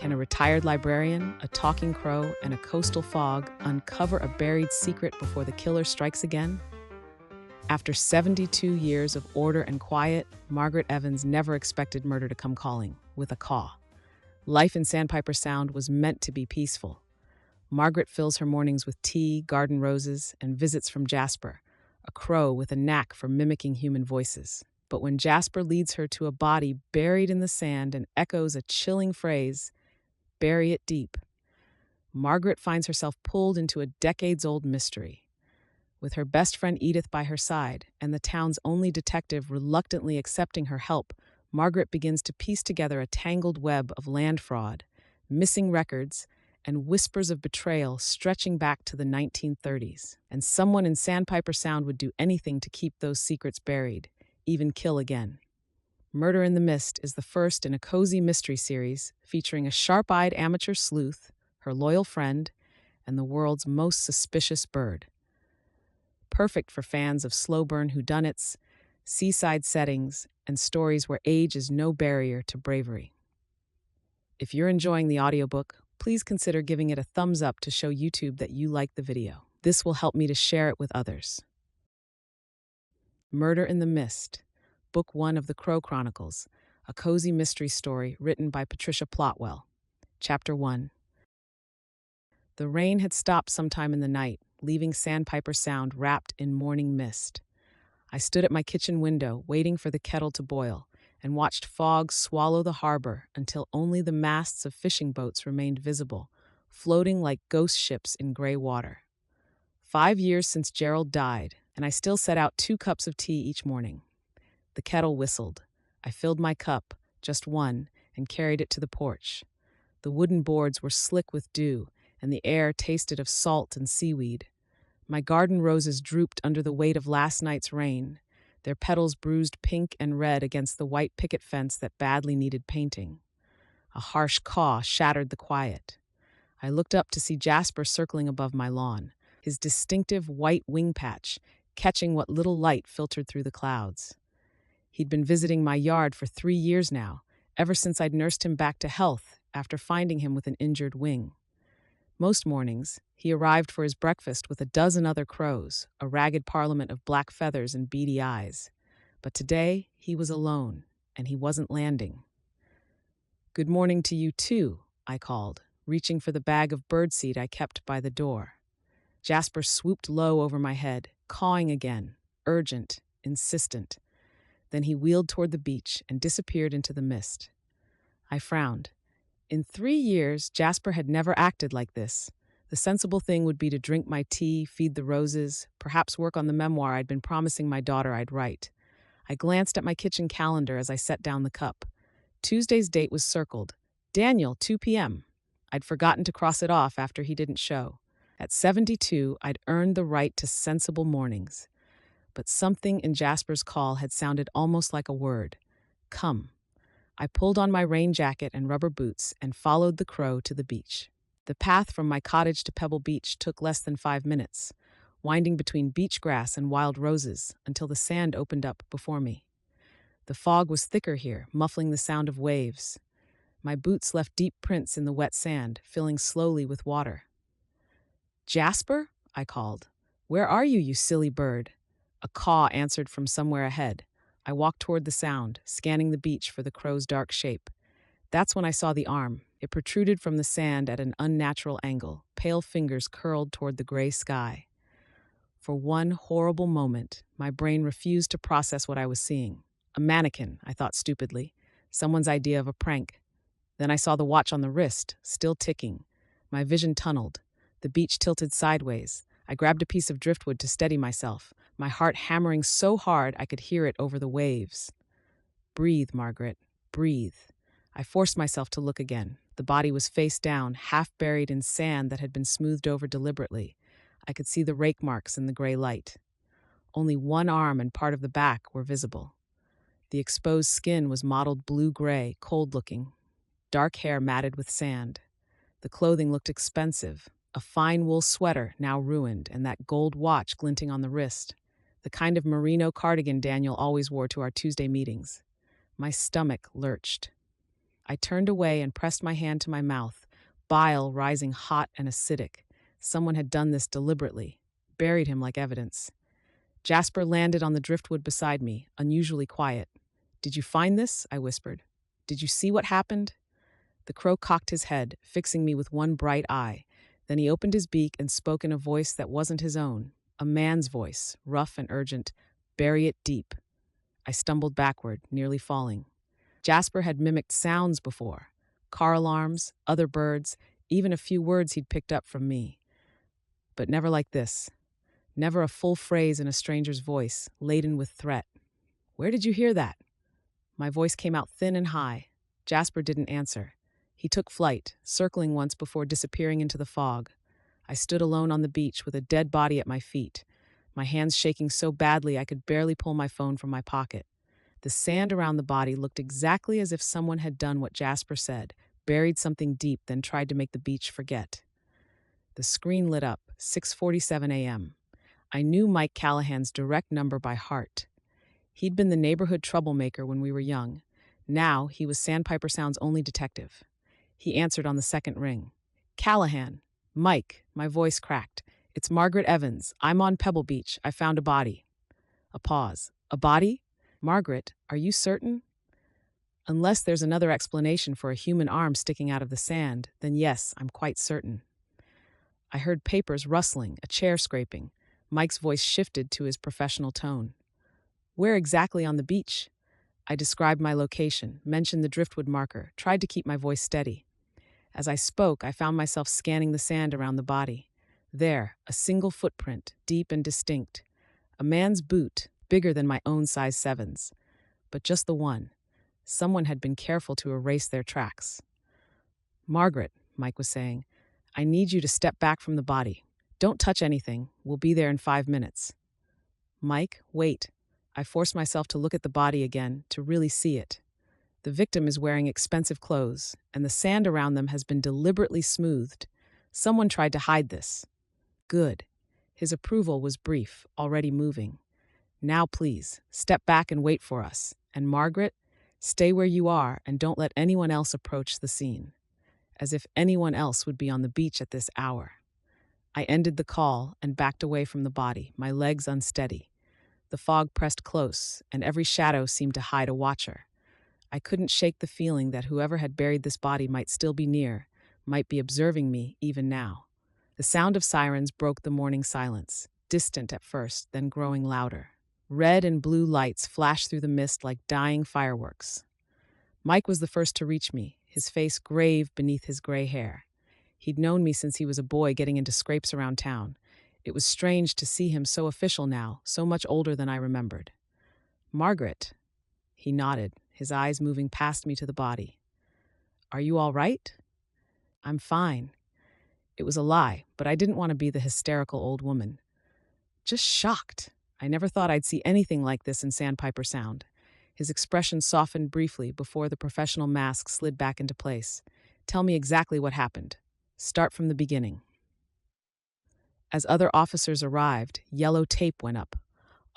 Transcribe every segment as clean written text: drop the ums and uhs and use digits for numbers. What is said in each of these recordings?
Can a retired librarian, a talking crow, and a coastal fog uncover a buried secret before the killer strikes again? After 72 years of order and quiet, Margaret Evans never expected murder to come calling, with a caw. Life in Sandpiper Sound was meant to be peaceful. Margaret fills her mornings with tea, garden roses, and visits from Jasper, a crow with a knack for mimicking human voices. But when Jasper leads her to a body buried in the sand and echoes a chilling phrase, "Bury it deep," Margaret finds herself pulled into a decades-old mystery. With her best friend Edith by her side and the town's only detective reluctantly accepting her help, Margaret begins to piece together a tangled web of land fraud, missing records, and whispers of betrayal stretching back to the 1930s. And someone in Sandpiper Sound would do anything to keep those secrets buried, even kill again. Murder in the Mist is the first in a cozy mystery series featuring a sharp-eyed amateur sleuth, her loyal friend, and the world's most suspicious bird. Perfect for fans of slow-burn whodunits, seaside settings, and stories where age is no barrier to bravery. If you're enjoying the audiobook, please consider giving it a thumbs up to show YouTube that you like the video. This will help me to share it with others. Murder in the Mist, Book 1 of the Chronicles, a cozy mystery story written by Patricia Plotwell. Chapter 1. The rain had stopped sometime in the night, leaving Sandpiper Sound wrapped in morning mist. I stood at my kitchen window, waiting for the kettle to boil, and watched fog swallow the harbor until only the masts of fishing boats remained visible, floating like ghost ships in gray water. 5 years since Gerald died, and I still set out 2 cups of tea each morning. The kettle whistled. I filled my cup, just one, and carried it to the porch. The wooden boards were slick with dew, and the air tasted of salt and seaweed. My garden roses drooped under the weight of last night's rain, their petals bruised pink and red against the white picket fence that badly needed painting. A harsh caw shattered the quiet. I looked up to see Jasper circling above my lawn, his distinctive white wing patch catching what little light filtered through the clouds. He'd been visiting my yard for 3 years now, ever since I'd nursed him back to health after finding him with an injured wing. Most mornings, he arrived for his breakfast with a dozen other crows, a ragged parliament of black feathers and beady eyes. But today, he was alone, and he wasn't landing. "Good morning to you, too," I called, reaching for the bag of birdseed I kept by the door. Jasper swooped low over my head, cawing again, urgent, insistent. Then he wheeled toward the beach and disappeared into the mist. I frowned. In 3 years, Jasper had never acted like this. The sensible thing would be to drink my tea, feed the roses, perhaps work on the memoir I'd been promising my daughter I'd write. I glanced at my kitchen calendar as I set down the cup. Tuesday's date was circled. Daniel, 2 p.m. I'd forgotten to cross it off after he didn't show. At 72, I'd earned the right to sensible mornings. But something in Jasper's call had sounded almost like a word. Come. I pulled on my rain jacket and rubber boots and followed the crow to the beach. The path from my cottage to Pebble Beach took less than 5 minutes, winding between beach grass and wild roses until the sand opened up before me. The fog was thicker here, muffling the sound of waves. My boots left deep prints in the wet sand, filling slowly with water. "Jasper?" I called. "Where are you, you silly bird?" A caw answered from somewhere ahead. I walked toward the sound, scanning the beach for the crow's dark shape. That's when I saw the arm. It protruded from the sand at an unnatural angle, pale fingers curled toward the gray sky. For one horrible moment, my brain refused to process what I was seeing. A mannequin, I thought stupidly. Someone's idea of a prank. Then I saw the watch on the wrist, still ticking. My vision tunneled. The beach tilted sideways. I grabbed a piece of driftwood to steady myself, my heart hammering so hard I could hear it over the waves. "Breathe, Margaret, breathe." I forced myself to look again. The body was face down, half buried in sand that had been smoothed over deliberately. I could see the rake marks in the gray light. Only one arm and part of the back were visible. The exposed skin was mottled blue-gray, cold-looking. Dark hair matted with sand. The clothing looked expensive. A fine wool sweater, now ruined, and that gold watch glinting on the wrist. The kind of merino cardigan Daniel always wore to our Tuesday meetings. My stomach lurched. I turned away and pressed my hand to my mouth, bile rising hot and acidic. Someone had done this deliberately, buried him like evidence. Jasper landed on the driftwood beside me, unusually quiet. "Did you find this?" I whispered. "Did you see what happened?" The crow cocked his head, fixing me with one bright eye. Then he opened his beak and spoke in a voice that wasn't his own, a man's voice, rough and urgent. "Bury it deep." I stumbled backward, nearly falling. Jasper had mimicked sounds before, car alarms, other birds, even a few words he'd picked up from me. But never like this. Never a full phrase in a stranger's voice, laden with threat. "Where did you hear that?" My voice came out thin and high. Jasper didn't answer. He took flight, circling once before disappearing into the fog. I stood alone on the beach with a dead body at my feet, my hands shaking so badly I could barely pull my phone from my pocket. The sand around the body looked exactly as if someone had done what Jasper said, buried something deep, then tried to make the beach forget. The screen lit up, 6:47 a.m. I knew Mike Callahan's direct number by heart. He'd been the neighborhood troublemaker when we were young. Now he was Sandpiper Sound's only detective. He answered on the second ring. "Callahan." "Mike," my voice cracked. "It's Margaret Evans. I'm on Pebble Beach. I found a body." A pause. "A body? Margaret, are you certain?" "Unless there's another explanation for a human arm sticking out of the sand, then yes, I'm quite certain." I heard papers rustling, a chair scraping. Mike's voice shifted to his professional tone. "Where exactly on the beach?" I described my location, mentioned the driftwood marker, tried to keep my voice steady. As I spoke, I found myself scanning the sand around the body. There, a single footprint, deep and distinct. A man's boot, bigger than my own size 7s. But just the one. Someone had been careful to erase their tracks. "Margaret," Mike was saying, "I need you to step back from the body. Don't touch anything. We'll be there in 5 minutes." "Mike, wait." I forced myself to look at the body again, to really see it. The victim is wearing expensive clothes, and the sand around them has been deliberately smoothed. Someone tried to hide this. Good. His approval was brief, already moving. "Now please, step back and wait for us. And Margaret, stay where you are and don't let anyone else approach the scene." As if anyone else would be on the beach at this hour. I ended the call and backed away from the body, my legs unsteady. The fog pressed close, and every shadow seemed to hide a watcher. I couldn't shake the feeling that whoever had buried this body might still be near, might be observing me even now. The sound of sirens broke the morning silence, distant at first, then growing louder. Red and blue lights flashed through the mist like dying fireworks. Mike was the first to reach me, his face grave beneath his gray hair. He'd known me since he was a boy getting into scrapes around town. It was strange to see him so official now, so much older than I remembered. "Margaret." He nodded, his eyes moving past me to the body. "Are you all right?" "I'm fine." It was a lie, but I didn't want to be the hysterical old woman. Just shocked. I never thought I'd see anything like this in Sandpiper Sound. His expression softened briefly before the professional mask slid back into place. "Tell me exactly what happened. Start from the beginning." As other officers arrived, yellow tape went up.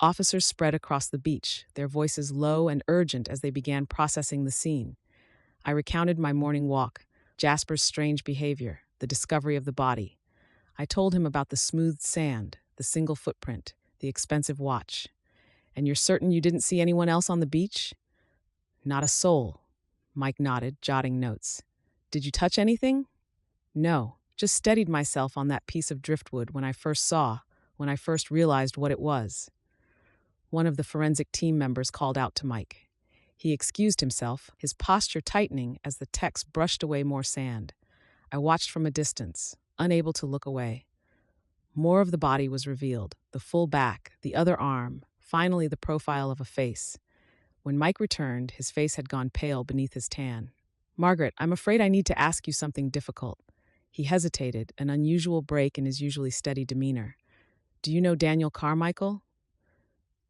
Officers spread across the beach, their voices low and urgent as they began processing the scene. I recounted my morning walk, Jasper's strange behavior, the discovery of the body. I told him about the smoothed sand, the single footprint, the expensive watch. "And you're certain you didn't see anyone else on the beach?" "Not a soul." Mike nodded, jotting notes. "Did you touch anything?" "No, just steadied myself on that piece of driftwood when I first realized what it was." One of the forensic team members called out to Mike. He excused himself, his posture tightening as the techs brushed away more sand. I watched from a distance, unable to look away. More of the body was revealed, the full back, the other arm, finally the profile of a face. When Mike returned, his face had gone pale beneath his tan. "Margaret, I'm afraid I need to ask you something difficult." He hesitated, an unusual break in his usually steady demeanor. "Do you know Daniel Carmichael?"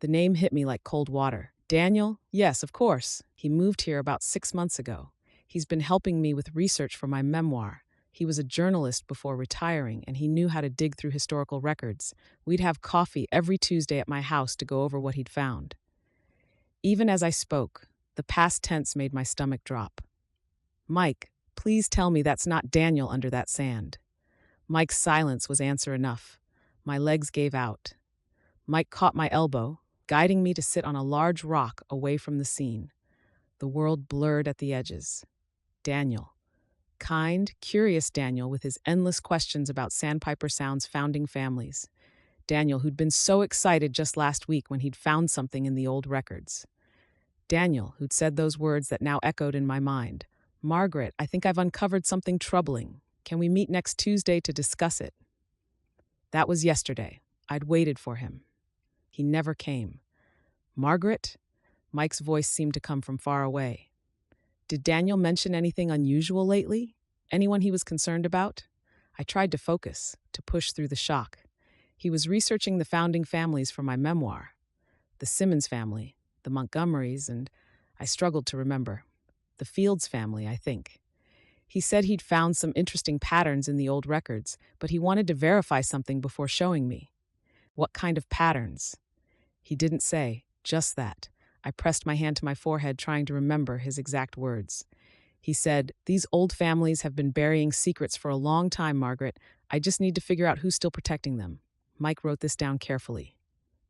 The name hit me like cold water. "Daniel? Yes, of course. He moved here about 6 months ago. He's been helping me with research for my memoir. He was a journalist before retiring, and he knew how to dig through historical records. We'd have coffee every Tuesday at my house to go over what he'd found." Even as I spoke, the past tense made my stomach drop. Mike, please tell me that's not Daniel under that sand. Mike's silence was answer enough. My legs gave out. Mike caught my elbow, guiding me to sit on a large rock away from the scene. The world blurred at the edges. Daniel. Kind, curious Daniel with his endless questions about Sandpiper Sound's founding families. Daniel, who'd been so excited just last week when he'd found something in the old records. Daniel, who'd said those words that now echoed in my mind. Margaret, I think I've uncovered something troubling. Can we meet next Tuesday to discuss it? That was yesterday. I'd waited for him. He never came. Margaret? Mike's voice seemed to come from far away. Did Daniel mention anything unusual lately? Anyone he was concerned about? I tried to focus, to push through the shock. He was researching the founding families for my memoir. The Simmons family, the Montgomerys, and I struggled to remember. The Fields family, I think. He said he'd found some interesting patterns in the old records, but he wanted to verify something before showing me. What kind of patterns? He didn't say, just that. I pressed my hand to my forehead, trying to remember his exact words. He said, "These old families have been burying secrets for a long time, Margaret. I just need to figure out who's still protecting them." Mike wrote this down carefully.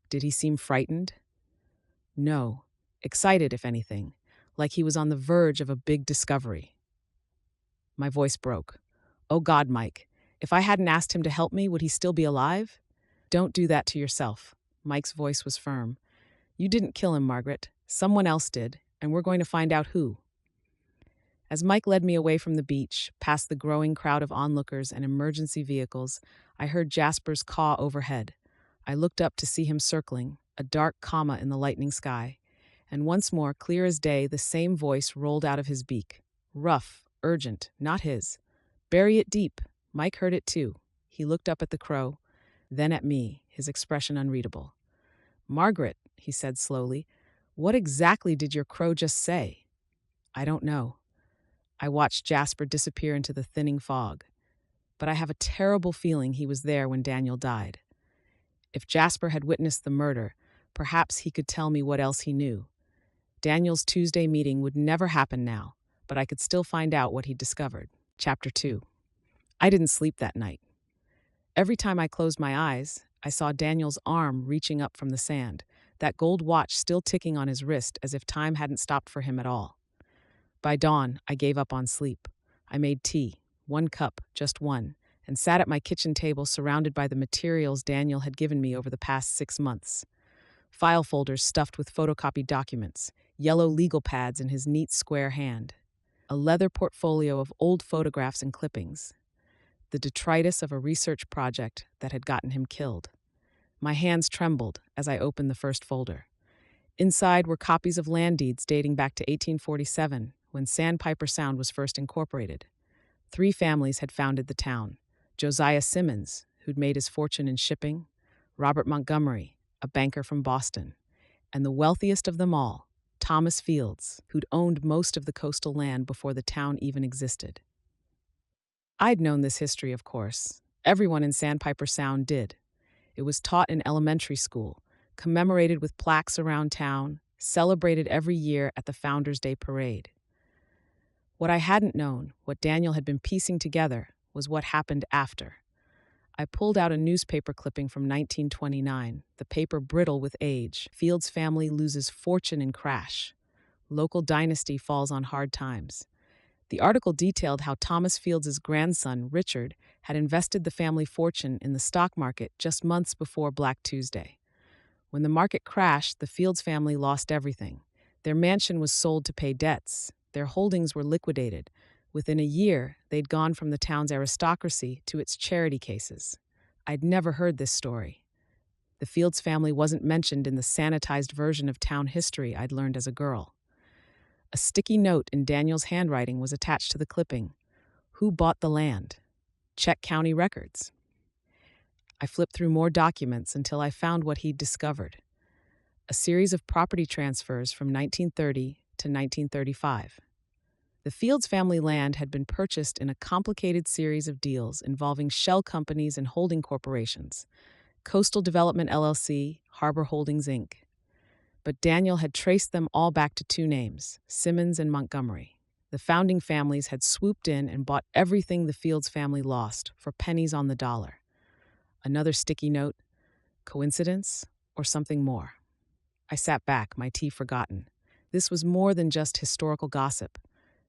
Did he seem frightened? No. Excited, if anything, like he was on the verge of a big discovery. My voice broke. Oh God, Mike, if I hadn't asked him to help me, would he still be alive? Don't do that to yourself. Mike's voice was firm. You didn't kill him, Margaret. Someone else did, and we're going to find out who. As Mike led me away from the beach, past the growing crowd of onlookers and emergency vehicles, I heard Jasper's caw overhead. I looked up to see him circling, a dark comma in the lightning sky, and once more, clear as day, the same voice rolled out of his beak. Rough, urgent, not his. Bury it deep. Mike heard it too. He looked up at the crow, then at me, his expression unreadable. Margaret, he said slowly, what exactly did your crow just say? I don't know. I watched Jasper disappear into the thinning fog, but I have a terrible feeling he was there when Daniel died. If Jasper had witnessed the murder, perhaps he could tell me what else he knew. Daniel's Tuesday meeting would never happen now, but I could still find out what he'd discovered. Chapter 2. I didn't sleep that night. Every time I closed my eyes, I saw Daniel's arm reaching up from the sand, that gold watch still ticking on his wrist as if time hadn't stopped for him at all. By dawn, I gave up on sleep. I made tea, 1 cup, just one, and sat at my kitchen table surrounded by the materials Daniel had given me over the past 6 months. File folders stuffed with photocopied documents, yellow legal pads in his neat square hand, a leather portfolio of old photographs and clippings, the detritus of a research project that had gotten him killed. My hands trembled as I opened the first folder. Inside were copies of land deeds dating back to 1847, when Sandpiper Sound was first incorporated. 3 families had founded the town. Josiah Simmons, who'd made his fortune in shipping, Robert Montgomery, a banker from Boston, and the wealthiest of them all, Thomas Fields, who'd owned most of the coastal land before the town even existed. I'd known this history, of course. Everyone in Sandpiper Sound did. It was taught in elementary school, commemorated with plaques around town, celebrated every year at the Founders' Day parade. What I hadn't known, what Daniel had been piecing together, was what happened after. I pulled out a newspaper clipping from 1929, the paper brittle with age. Fields' family loses fortune in crash. Local dynasty falls on hard times. The article detailed how Thomas Fields' grandson, Richard, had invested the family fortune in the stock market just months before Black Tuesday. When the market crashed, the Fields family lost everything. Their mansion was sold to pay debts. Their holdings were liquidated. Within a year, they'd gone from the town's aristocracy to its charity cases. I'd never heard this story. The Fields family wasn't mentioned in the sanitized version of town history I'd learned as a girl. A sticky note in Daniel's handwriting was attached to the clipping. Who bought the land? Check county records. I flipped through more documents until I found what he'd discovered. A series of property transfers from 1930 to 1935. The Fields family land had been purchased in a complicated series of deals involving shell companies and holding corporations, Coastal Development LLC, Harbor Holdings, Inc. But Daniel had traced them all back to 2 names, Simmons and Montgomery. The founding families had swooped in and bought everything the Fields family lost for pennies on the dollar. Another sticky note. Coincidence or something more? I sat back, my tea forgotten. This was more than just historical gossip.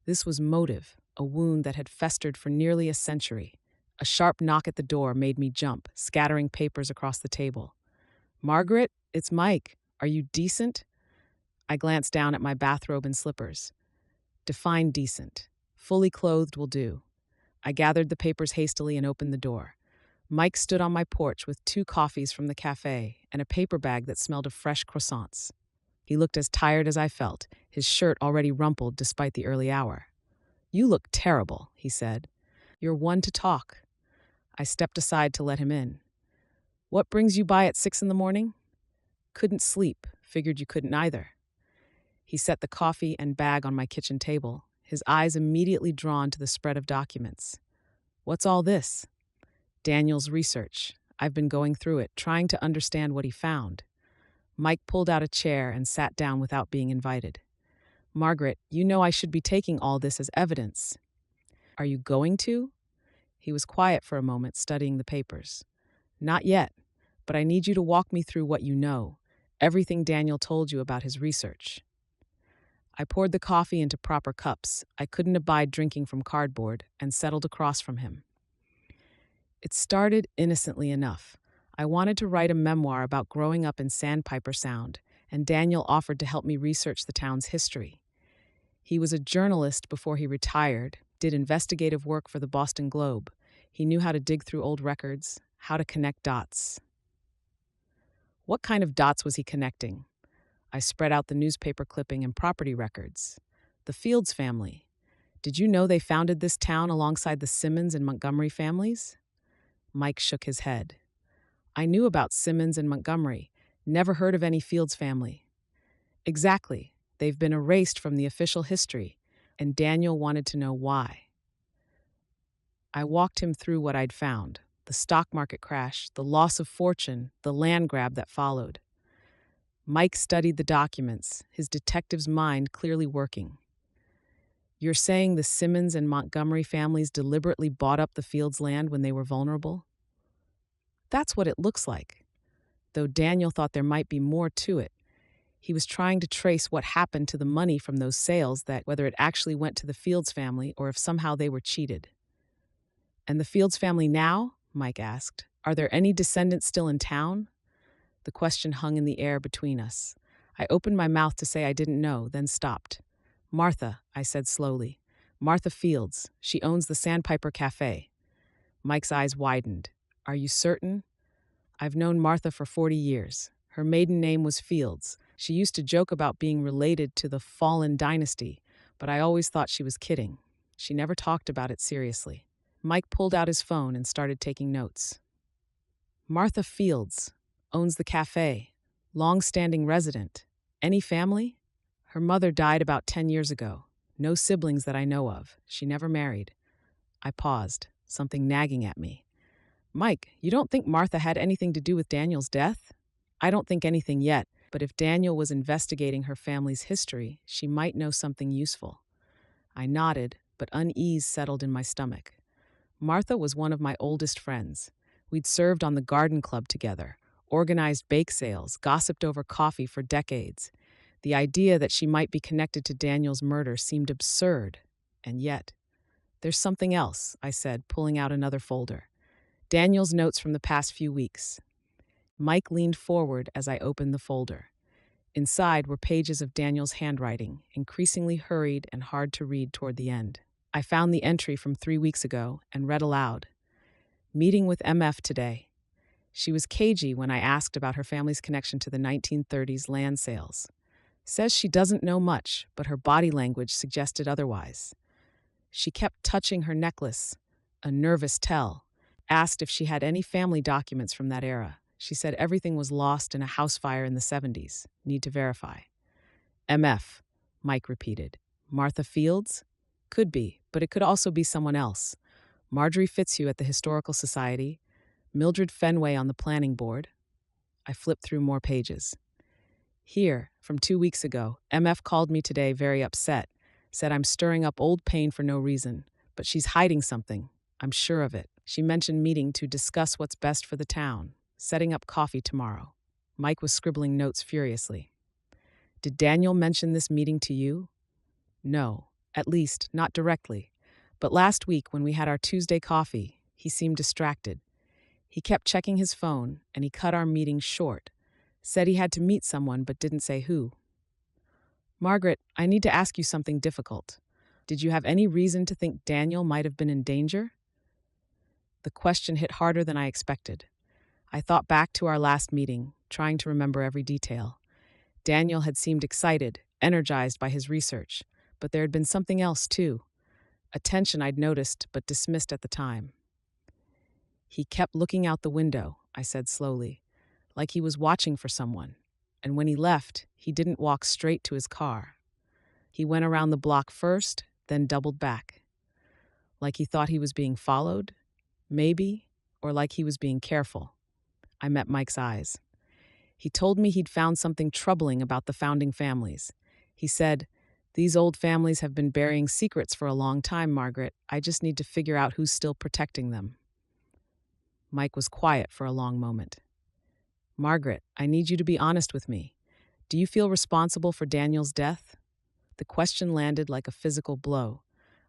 This was motive, a wound that had festered for nearly a century. A sharp knock at the door made me jump, scattering papers across the table. "Margaret, it's Mike. Are you decent?" I glanced down at my bathrobe and slippers. Define decent. Fully clothed will do. I gathered the papers hastily and opened the door. Mike stood on my porch with 2 coffees from the cafe and a paper bag that smelled of fresh croissants. He looked as tired as I felt, his shirt already rumpled despite the early hour. "You look terrible," he said. "You're one to talk." I stepped aside to let him in. "What brings you by at 6 in the morning?" "Couldn't sleep. Figured you couldn't either." He set the coffee and bag on my kitchen table, his eyes immediately drawn to the spread of documents. "What's all this?" "Daniel's research. I've been going through it, trying to understand what he found." Mike pulled out a chair and sat down without being invited. "Margaret, you know I should be taking all this as evidence." "Are you going to?" He was quiet for a moment, studying the papers. "Not yet, but I need you to walk me through what you know, everything Daniel told you about his research." I poured the coffee into proper cups. I couldn't abide drinking from cardboard, and settled across from him. It started innocently enough. I wanted to write a memoir about growing up in Sandpiper Sound, and Daniel offered to help me research the town's history. He was a journalist before he retired, did investigative work for the Boston Globe. He knew how to dig through old records, how to connect dots. What kind of dots was he connecting? I spread out the newspaper clipping and property records. The Fields family. Did you know they founded this town alongside the Simmons and Montgomery families? Mike shook his head. I knew about Simmons and Montgomery, never heard of any Fields family. Exactly. They've been erased from the official history, and Daniel wanted to know why. I walked him through what I'd found: the stock market crash, the loss of fortune, the land grab that followed. Mike studied the documents, his detective's mind clearly working. "You're saying the Simmons and Montgomery families deliberately bought up the Fields' land when they were vulnerable?" "That's what it looks like. Though Daniel thought there might be more to it. He was trying to trace what happened to the money from those sales, that whether it actually went to the Fields family or if somehow they were cheated." "And the Fields family now?" Mike asked. "Are there any descendants still in town?" The question hung in the air between us. I opened my mouth to say I didn't know, then stopped. "Martha," I said slowly. "Martha Fields. She owns the Sandpiper Cafe." Mike's eyes widened. "Are you certain?" "I've known Martha for 40 years. Her maiden name was Fields. She used to joke about being related to the fallen dynasty, but I always thought she was kidding. She never talked about it seriously." Mike pulled out his phone and started taking notes. "Martha Fields owns the cafe. Long-standing resident. Any family?" "Her mother died about 10 years ago. No siblings that I know of. She never married." I paused, something nagging at me. "Mike, you don't think Martha had anything to do with Daniel's death?" "I don't think anything yet, but if Daniel was investigating her family's history, she might know something useful." I nodded, but unease settled in my stomach. Martha was one of my oldest friends. We'd served on the garden club together, organized bake sales, gossiped over coffee for decades. The idea that she might be connected to Daniel's murder seemed absurd, and yet... "There's something else," I said, pulling out another folder. "Daniel's notes from the past few weeks." Mike leaned forward as I opened the folder. Inside were pages of Daniel's handwriting, increasingly hurried and hard to read toward the end. I found the entry from 3 weeks ago and read aloud. "Meeting with MF today. She was cagey when I asked about her family's connection to the 1930s land sales. Says she doesn't know much, but her body language suggested otherwise. She kept touching her necklace, a nervous tell. Asked if she had any family documents from that era. She said everything was lost in a house fire in the 70s. Need to verify." "MF," Mike repeated. "Martha Fields?" "Could be, but it could also be someone else. Marjorie Fitzhugh at the Historical Society, Mildred Fenway on the planning board." I flipped through more pages. "Here, from 2 weeks ago, MF called me today very upset. Said I'm stirring up old pain for no reason, but she's hiding something. I'm sure of it. She mentioned meeting to discuss what's best for the town, setting up coffee tomorrow. Mike was scribbling notes furiously. Did Daniel mention this meeting to you? No, at least not directly. But last week when we had our Tuesday coffee, he seemed distracted. He kept checking his phone, and he cut our meeting short. Said he had to meet someone but didn't say who. Margaret, I need to ask you something difficult. Did you have any reason to think Daniel might have been in danger? The question hit harder than I expected. I thought back to our last meeting, trying to remember every detail. Daniel had seemed excited, energized by his research, but there had been something else too. A tension I'd noticed but dismissed at the time. He kept looking out the window, I said slowly, like he was watching for someone. And when he left, he didn't walk straight to his car. He went around the block first, then doubled back. Like he thought he was being followed? Maybe, or like he was being careful. I met Mike's eyes. He told me he'd found something troubling about the founding families. He said, "These old families have been burying secrets for a long time, Margaret. I just need to figure out who's still protecting them." Mike was quiet for a long moment. Margaret, I need you to be honest with me. Do you feel responsible for Daniel's death? The question landed like a physical blow.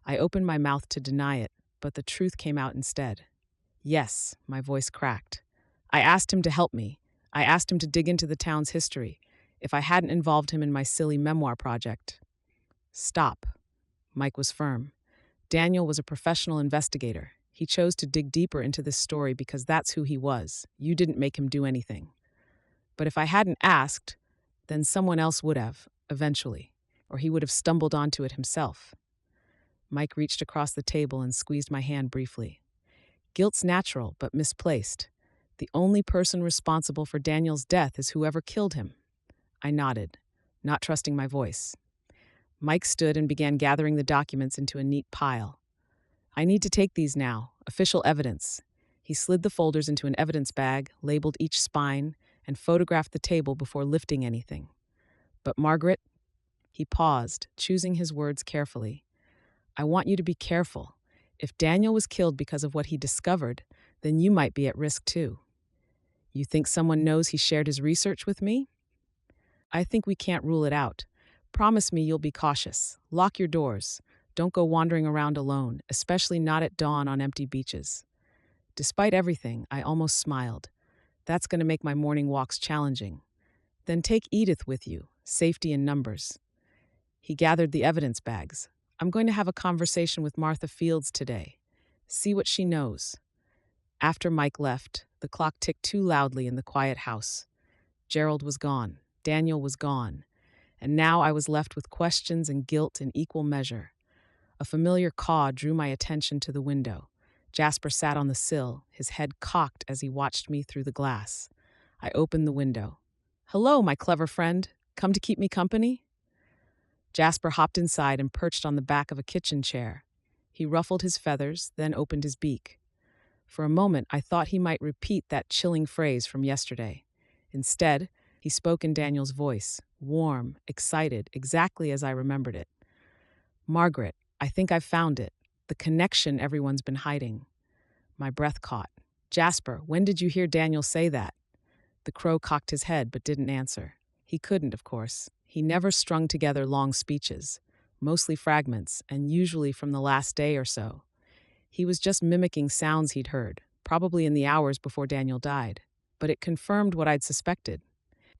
I opened my mouth to deny it, but the truth came out instead. Yes, my voice cracked. I asked him to help me. I asked him to dig into the town's history, if I hadn't involved him in my silly memoir project. Stop. Mike was firm. Daniel was a professional investigator. He chose to dig deeper into this story because that's who he was. You didn't make him do anything. But if I hadn't asked, then someone else would have, eventually, or he would have stumbled onto it himself. Mike reached across the table and squeezed my hand briefly. Guilt's natural, but misplaced. The only person responsible for Daniel's death is whoever killed him. I nodded, not trusting my voice. Mike stood and began gathering the documents into a neat pile. I need to take these now, official evidence. He slid the folders into an evidence bag, labeled each spine, and photographed the table before lifting anything. But Margaret, he paused, choosing his words carefully. I want you to be careful. If Daniel was killed because of what he discovered, then you might be at risk too. You think someone knows he shared his research with me? I think we can't rule it out. Promise me you'll be cautious. Lock your doors. Don't go wandering around alone, especially not at dawn on empty beaches. Despite everything, I almost smiled. That's going to make my morning walks challenging. Then take Edith with you. Safety in numbers. He gathered the evidence bags. I'm going to have a conversation with Martha Fields today. See what she knows. After Mike left, the clock ticked too loudly in the quiet house. Gerald was gone. Daniel was gone. And now I was left with questions and guilt in equal measure. A familiar caw drew my attention to the window. Jasper sat on the sill, his head cocked as he watched me through the glass. I opened the window. Hello, my clever friend. Come to keep me company? Jasper hopped inside and perched on the back of a kitchen chair. He ruffled his feathers, then opened his beak. For a moment, I thought he might repeat that chilling phrase from yesterday. Instead, he spoke in Daniel's voice, warm, excited, exactly as I remembered it. Margaret, I think I've found it. The connection everyone's been hiding. My breath caught. Jasper, when did you hear Daniel say that? The crow cocked his head but didn't answer. He couldn't, of course. He never strung together long speeches, mostly fragments, and usually from the last day or so. He was just mimicking sounds he'd heard, probably in the hours before Daniel died. But it confirmed what I'd suspected.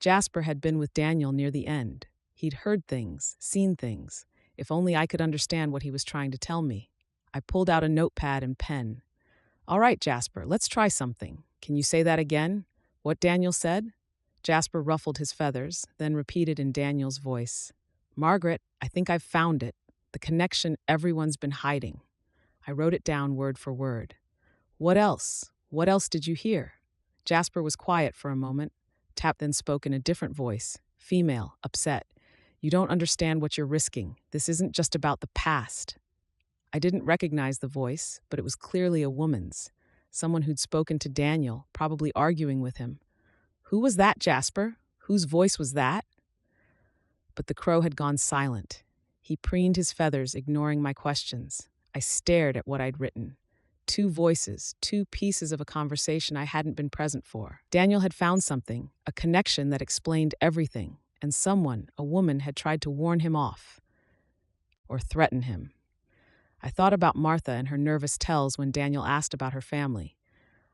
Jasper had been with Daniel near the end. He'd heard things, seen things. If only I could understand what he was trying to tell me. I pulled out a notepad and pen. All right, Jasper, let's try something. Can you say that again? What Daniel said? Jasper ruffled his feathers, then repeated in Daniel's voice. Margaret, I think I've found it. The connection everyone's been hiding. I wrote it down word for word. What else? What else did you hear? Jasper was quiet for a moment. Tap then spoke in a different voice, female, upset. You don't understand what you're risking. This isn't just about the past. I didn't recognize the voice, but it was clearly a woman's. Someone who'd spoken to Daniel, probably arguing with him. Who was that, Jasper? Whose voice was that? But the crow had gone silent. He preened his feathers, ignoring my questions. I stared at what I'd written. Two voices, two pieces of a conversation I hadn't been present for. Daniel had found something, a connection that explained everything, and someone, a woman, had tried to warn him off or threaten him. I thought about Martha and her nervous tells when Daniel asked about her family.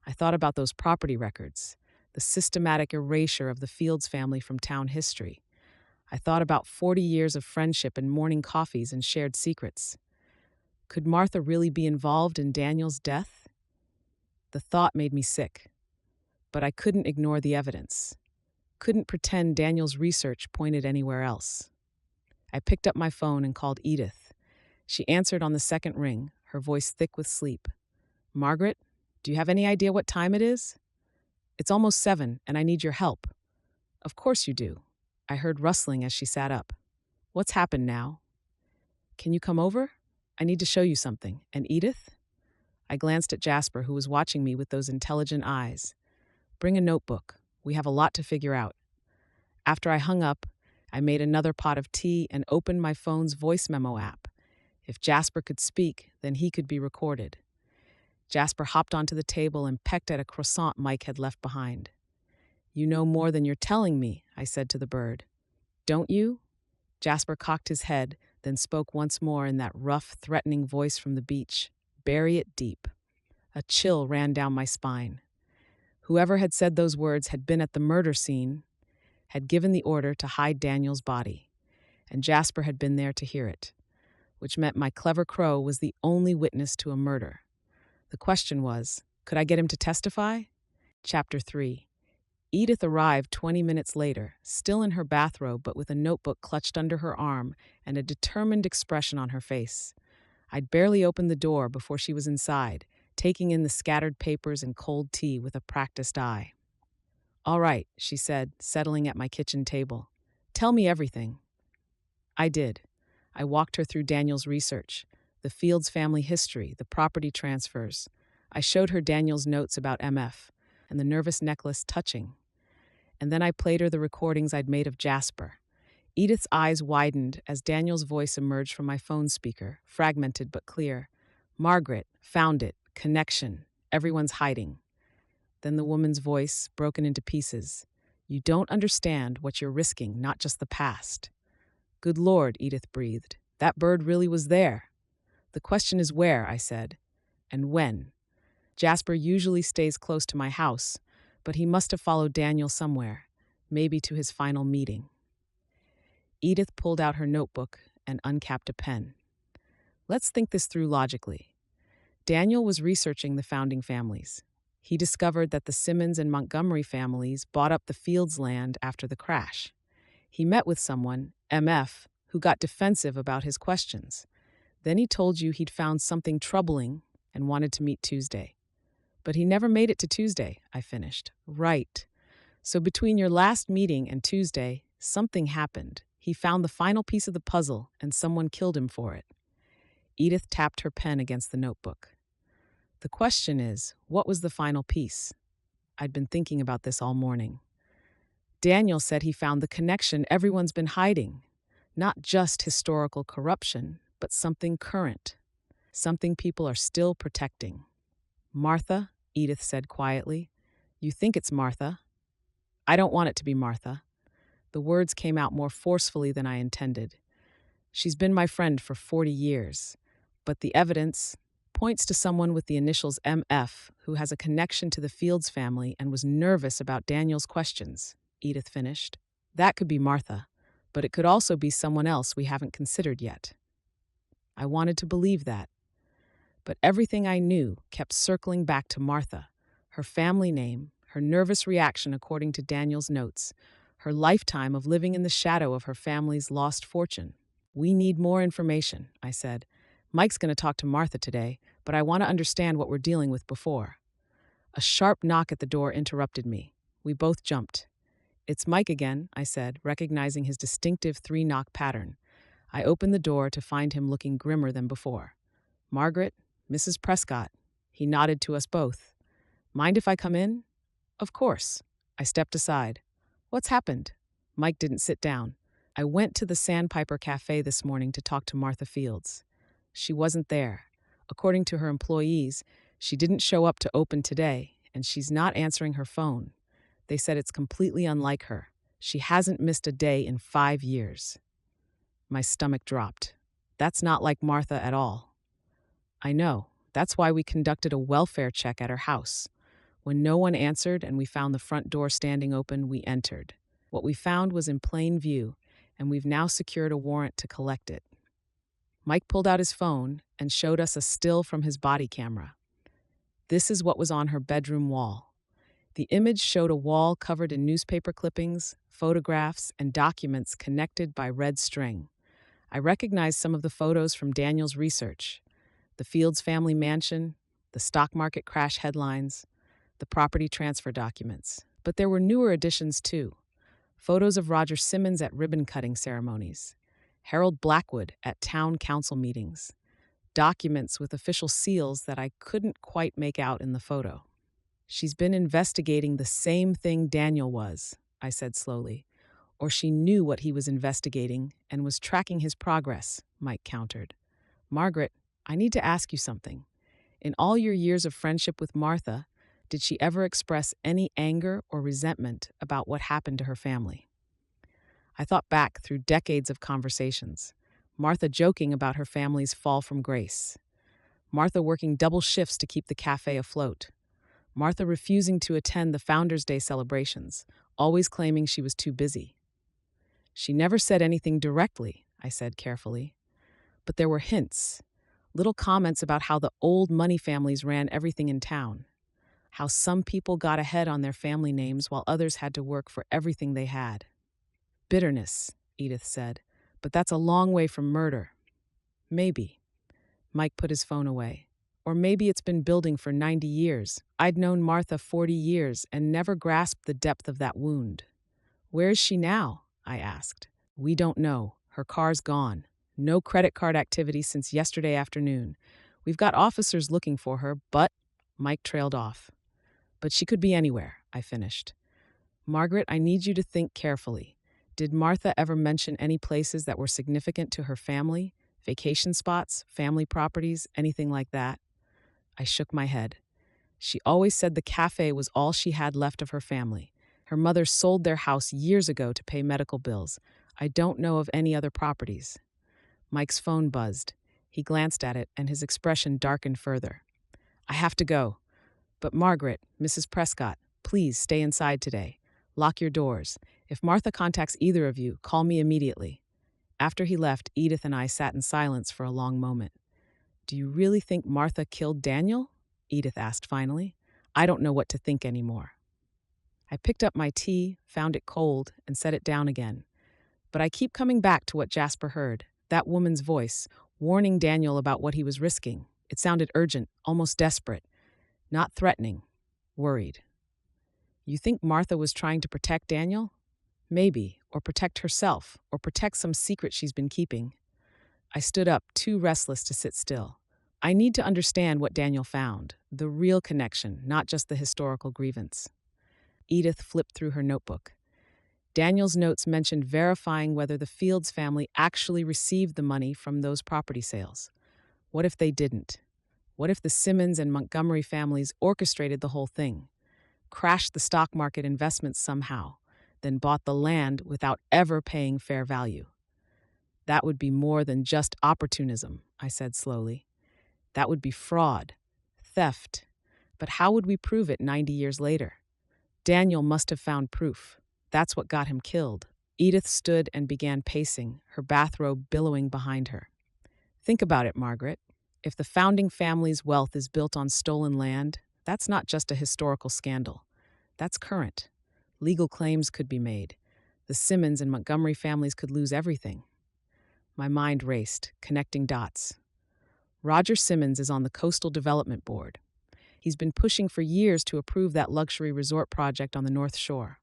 I thought about those property records, the systematic erasure of the Fields family from town history. I thought about 40 years of friendship and morning coffees and shared secrets. Could Martha really be involved in Daniel's death? The thought made me sick, but I couldn't ignore the evidence. Couldn't pretend Daniel's research pointed anywhere else. I picked up my phone and called Edith. She answered on the second ring, her voice thick with sleep. "Margaret, do you have any idea what time it is? It's almost 7, and I need your help." "Of course you do." I heard rustling as she sat up. "What's happened now?" "Can you come over? I need to show you something." "And Edith?" I glanced at Jasper, who was watching me with those intelligent eyes. "Bring a notebook. We have a lot to figure out." After I hung up, I made another pot of tea and opened my phone's voice memo app. If Jasper could speak, then he could be recorded. Jasper hopped onto the table and pecked at a croissant Mike had left behind. "You know more than you're telling me," I said to the bird. "Don't you?" Jasper cocked his head, then spoke once more in that rough, threatening voice from the beach. "Bury it deep." A chill ran down my spine. Whoever had said those words had been at the murder scene, had given the order to hide Daniel's body, and Jasper had been there to hear it, which meant my clever crow was the only witness to a murder. The question was, could I get him to testify? Chapter 3. Edith arrived 20 minutes later, still in her bathrobe but with a notebook clutched under her arm and a determined expression on her face. I'd barely opened the door before she was inside, taking in the scattered papers and cold tea with a practiced eye. "All right," she said, settling at my kitchen table. "Tell me everything." I did. I walked her through Daniel's research, the Fields family history, the property transfers. I showed her Daniel's notes about MF and the nervous necklace touching. And then I played her the recordings I'd made of Jasper. Edith's eyes widened as Daniel's voice emerged from my phone speaker, fragmented but clear. "Margaret, found it. Connection. Everyone's hiding." Then the woman's voice, broken into pieces. "You don't understand what you're risking, not just the past." "Good Lord," Edith breathed. "That bird really was there." "The question is where," I said. "And when." Jasper usually stays close to my house, but he must have followed Daniel somewhere, maybe to his final meeting. Edith pulled out her notebook and uncapped a pen. "Let's think this through logically." Daniel was researching the founding families. He discovered that the Simmons and Montgomery families bought up the Fields land after the crash. He met with someone, MF, who got defensive about his questions. Then he told you he'd found something troubling and wanted to meet Tuesday. "But he never made it to Tuesday," I finished. "Right. So between your last meeting and Tuesday, something happened. He found the final piece of the puzzle, and someone killed him for it." Edith tapped her pen against the notebook. "The question is, what was the final piece?" I'd been thinking about this all morning. Daniel said he found the connection everyone's been hiding. Not just historical corruption, but something current. Something people are still protecting. "Martha," Edith said quietly. "You think it's Martha." "I don't want it to be Martha." The words came out more forcefully than I intended. "She's been my friend for 40 years, but the evidence points to someone with the initials MF who has a connection to the Fields family and was nervous about Daniel's questions," Edith finished. "That could be Martha, but it could also be someone else we haven't considered yet." I wanted to believe that, but everything I knew kept circling back to Martha, her family name, her nervous reaction according to Daniel's notes, her lifetime of living in the shadow of her family's lost fortune. "We need more information," I said. "Mike's going to talk to Martha today, but I want to understand what we're dealing with before." A sharp knock at the door interrupted me. We both jumped. "It's Mike again," I said, recognizing his distinctive 3-knock pattern. I opened the door to find him looking grimmer than before. "Margaret, Mrs. Prescott." He nodded to us both. "Mind if I come in?" "Of course." I stepped aside. "What's happened?" Mike didn't sit down. I went to the Sandpiper Cafe this morning to talk to Martha Fields. She wasn't there. According to her employees, she didn't show up to open today, and she's not answering her phone. They said it's completely unlike her. She hasn't missed a day in 5 years. My stomach dropped. That's not like Martha at all. I know. That's why we conducted a welfare check at her house. When no one answered and we found the front door standing open, we entered. What we found was in plain view, and we've now secured a warrant to collect it. Mike pulled out his phone and showed us a still from his body camera. This is what was on her bedroom wall. The image showed a wall covered in newspaper clippings, photographs, and documents connected by red string. I recognized some of the photos from Daniel's research: the Fields family mansion, the stock market crash headlines, the property transfer documents. But there were newer additions too. Photos of Roger Simmons at ribbon-cutting ceremonies, Harold Blackwood at town council meetings, documents with official seals that I couldn't quite make out in the photo. She's been investigating the same thing Daniel was, I said slowly. Or she knew what he was investigating and was tracking his progress, Mike countered. Margaret, I need to ask you something. In all your years of friendship with Martha, did she ever express any anger or resentment about what happened to her family? I thought back through decades of conversations. Martha joking about her family's fall from grace. Martha working double shifts to keep the cafe afloat. Martha refusing to attend the Founders' Day celebrations, always claiming she was too busy. She never said anything directly, I said carefully. But there were hints, little comments about how the old money families ran everything in town, how some people got ahead on their family names while others had to work for everything they had. Bitterness, Edith said, but that's a long way from murder. Maybe. Mike put his phone away. Or maybe it's been building for 90 years. I'd known Martha 40 years and never grasped the depth of that wound. Where is she now? I asked. We don't know. Her car's gone. No credit card activity since yesterday afternoon. We've got officers looking for her, but... Mike trailed off. But she could be anywhere, I finished. Margaret, I need you to think carefully. Did Martha ever mention any places that were significant to her family? Vacation spots, family properties, anything like that? I shook my head. She always said the cafe was all she had left of her family. Her mother sold their house years ago to pay medical bills. I don't know of any other properties. Mike's phone buzzed. He glanced at it, and his expression darkened further. I have to go. But Margaret, Mrs. Prescott, please stay inside today. Lock your doors. If Martha contacts either of you, call me immediately. After he left, Edith and I sat in silence for a long moment. Do you really think Martha killed Daniel? Edith asked finally. I don't know what to think anymore. I picked up my tea, found it cold, and set it down again. But I keep coming back to what Jasper heard, that woman's voice, warning Daniel about what he was risking. It sounded urgent, almost desperate. Not threatening, worried. You think Martha was trying to protect Daniel? Maybe, or protect herself, or protect some secret she's been keeping. I stood up, too restless to sit still. I need to understand what Daniel found, the real connection, not just the historical grievance. Edith flipped through her notebook. Daniel's notes mentioned verifying whether the Fields family actually received the money from those property sales. What if they didn't? What if the Simmons and Montgomery families orchestrated the whole thing, crashed the stock market investments somehow, then bought the land without ever paying fair value? That would be more than just opportunism, I said slowly. That would be fraud, theft. But how would we prove it 90 years later? Daniel must have found proof. That's what got him killed. Edith stood and began pacing, her bathrobe billowing behind her. Think about it, Margaret. If the founding family's wealth is built on stolen land, that's not just a historical scandal. That's current. Legal claims could be made. The Simmons and Montgomery families could lose everything. My mind raced, connecting dots. Roger Simmons is on the Coastal Development Board. He's been pushing for years to approve that luxury resort project on the North Shore.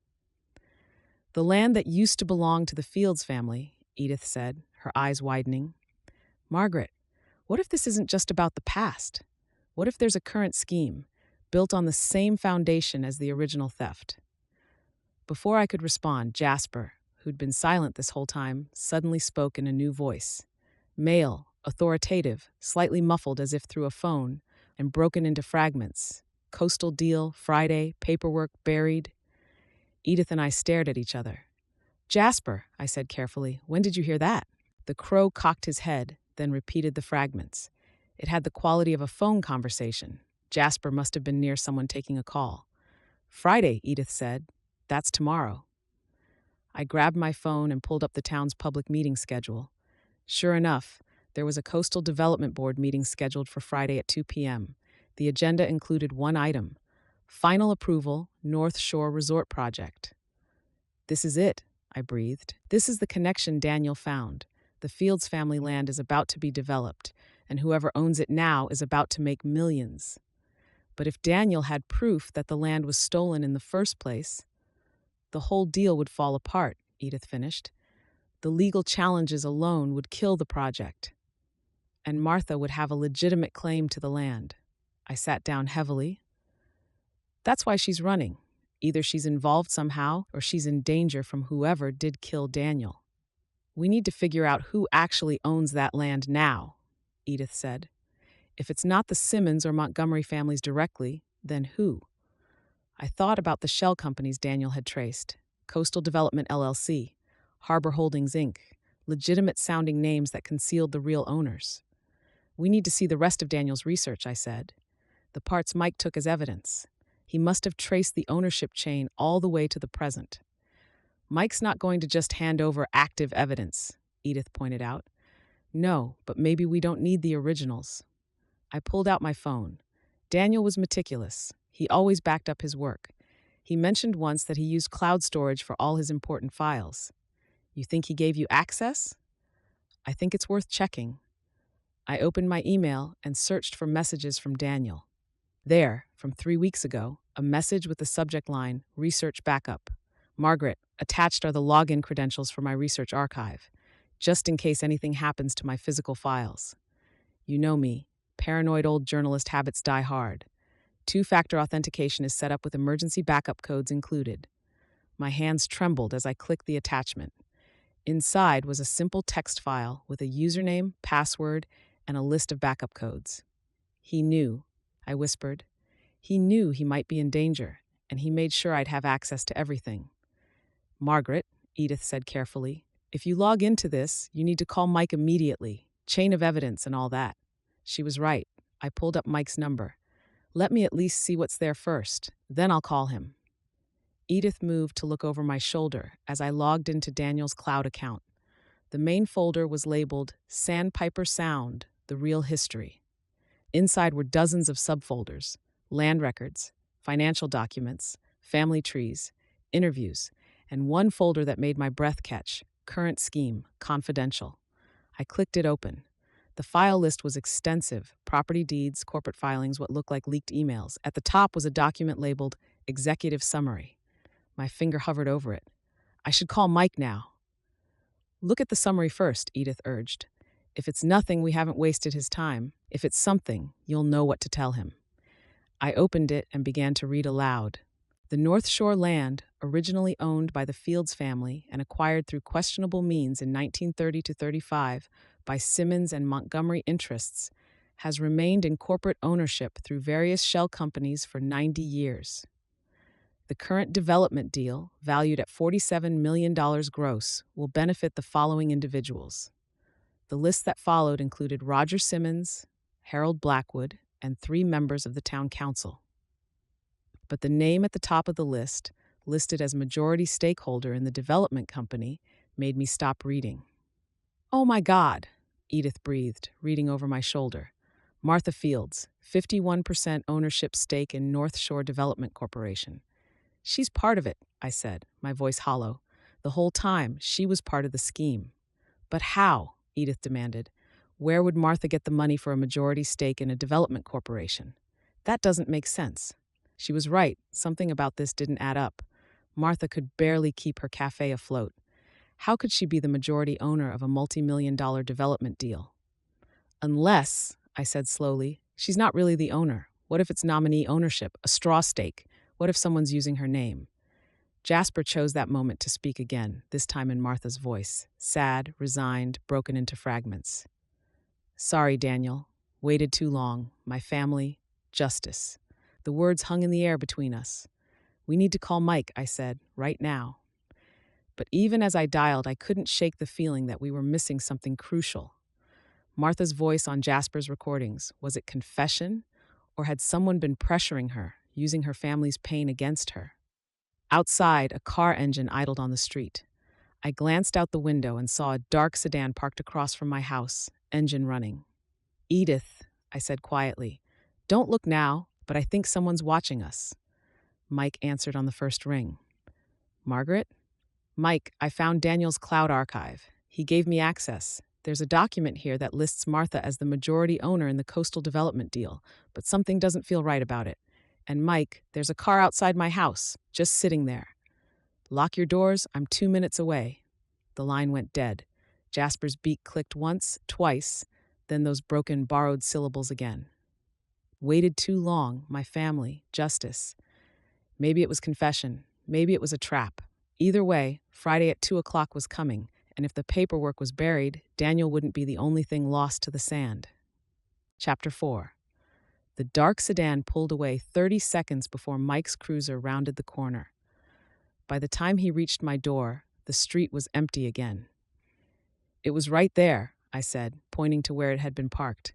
The land that used to belong to the Fields family, Edith said, her eyes widening. Margaret, what if this isn't just about the past? What if there's a current scheme, built on the same foundation as the original theft? Before I could respond, Jasper, who'd been silent this whole time, suddenly spoke in a new voice. Male, authoritative, slightly muffled as if through a phone, and broken into fragments. Coastal deal, Friday, paperwork buried. Edith and I stared at each other. Jasper, I said carefully, when did you hear that? The crow cocked his head, then repeated the fragments. It had the quality of a phone conversation. Jasper must have been near someone taking a call. Friday, Edith said. That's tomorrow. I grabbed my phone and pulled up the town's public meeting schedule. Sure enough, there was a coastal development board meeting scheduled for Friday at 2 p.m. The agenda included one item: final approval, North Shore Resort Project. This is it, I breathed. This is the connection Daniel found. The Fields family land is about to be developed, and whoever owns it now is about to make millions. But if Daniel had proof that the land was stolen in the first place, the whole deal would fall apart, Edith finished. The legal challenges alone would kill the project, and Martha would have a legitimate claim to the land. I sat down heavily. That's why she's running. Either she's involved somehow, or she's in danger from whoever did kill Daniel. We need to figure out who actually owns that land now, Edith said. If it's not the Simmons or Montgomery families directly, then who? I thought about the shell companies Daniel had traced: Coastal Development LLC, Harbor Holdings Inc., legitimate-sounding names that concealed the real owners. We need to see the rest of Daniel's research, I said. The parts Mike took as evidence. He must have traced the ownership chain all the way to the present. Mike's not going to just hand over active evidence, Edith pointed out. No, but maybe we don't need the originals. I pulled out my phone. Daniel was meticulous. He always backed up his work. He mentioned once that he used cloud storage for all his important files. You think he gave you access? I think it's worth checking. I opened my email and searched for messages from Daniel. There, from 3 weeks ago, a message with the subject line, Research Backup. Margaret, attached are the login credentials for my research archive, just in case anything happens to my physical files. You know me, paranoid old journalist habits die hard. Two-factor authentication is set up with emergency backup codes included. My hands trembled as I clicked the attachment. Inside was a simple text file with a username, password, and a list of backup codes. He knew, I whispered. He knew he might be in danger, and he made sure I'd have access to everything. Margaret, Edith said carefully, if you log into this, you need to call Mike immediately. Chain of evidence and all that. She was right. I pulled up Mike's number. Let me at least see what's there first. Then I'll call him. Edith moved to look over my shoulder as I logged into Daniel's cloud account. The main folder was labeled Sandpiper Sound, The Real History. Inside were dozens of subfolders: land records, financial documents, family trees, interviews, and one folder that made my breath catch: Current Scheme, Confidential. I clicked it open. The file list was extensive: property deeds, corporate filings, what looked like leaked emails. At the top was a document labeled Executive Summary. My finger hovered over it. I should call Mike now. Look at the summary first, Edith urged. If it's nothing, we haven't wasted his time. If it's something, you'll know what to tell him. I opened it and began to read aloud. The North Shore land, originally owned by the Fields family and acquired through questionable means in 1930 to 35 by Simmons and Montgomery interests, has remained in corporate ownership through various shell companies for 90 years. The current development deal, valued at $47 million gross, will benefit the following individuals. The list that followed included Roger Simmons, Harold Blackwood, and 3 members of the town council. But the name at the top of the list, listed as majority stakeholder in the development company, made me stop reading. Oh my God, Edith breathed, reading over my shoulder. Martha Fields, 51% ownership stake in North Shore Development Corporation. She's part of it, I said, my voice hollow. The whole time, she was part of the scheme. But how? Edith demanded. Where would Martha get the money for a majority stake in a development corporation? That doesn't make sense. She was right. Something about this didn't add up. Martha could barely keep her cafe afloat. How could she be the majority owner of a multi-million-dollar development deal? Unless, I said slowly, she's not really the owner. What if it's nominee ownership, a straw stake? What if someone's using her name? Jasper chose that moment to speak again, this time in Martha's voice, sad, resigned, broken into fragments. Sorry, Daniel. Waited too long. My family. Justice. The words hung in the air between us. We need to call Mike, I said, right now. But even as I dialed, I couldn't shake the feeling that we were missing something crucial. Martha's voice on Jasper's recordings, was it confession? Or had someone been pressuring her, using her family's pain against her? Outside, a car engine idled on the street. I glanced out the window and saw a dark sedan parked across from my house, engine running. Edith, I said quietly, don't look now, but I think someone's watching us. Mike answered on the first ring. Margaret? Mike, I found Daniel's cloud archive. He gave me access. There's a document here that lists Martha as the majority owner in the coastal development deal, but something doesn't feel right about it. And Mike, there's a car outside my house, just sitting there. Lock your doors, I'm 2 minutes away. The line went dead. Jasper's beak clicked once, twice, then those broken, borrowed syllables again. Waited too long, my family, justice. Maybe it was confession, maybe it was a trap. Either way, Friday at 2 o'clock was coming, and if the paperwork was buried, Daniel wouldn't be the only thing lost to the sand. Chapter 4. The dark sedan pulled away 30 seconds before Mike's cruiser rounded the corner. By the time he reached my door, the street was empty again. It was right there, I said, pointing to where it had been parked.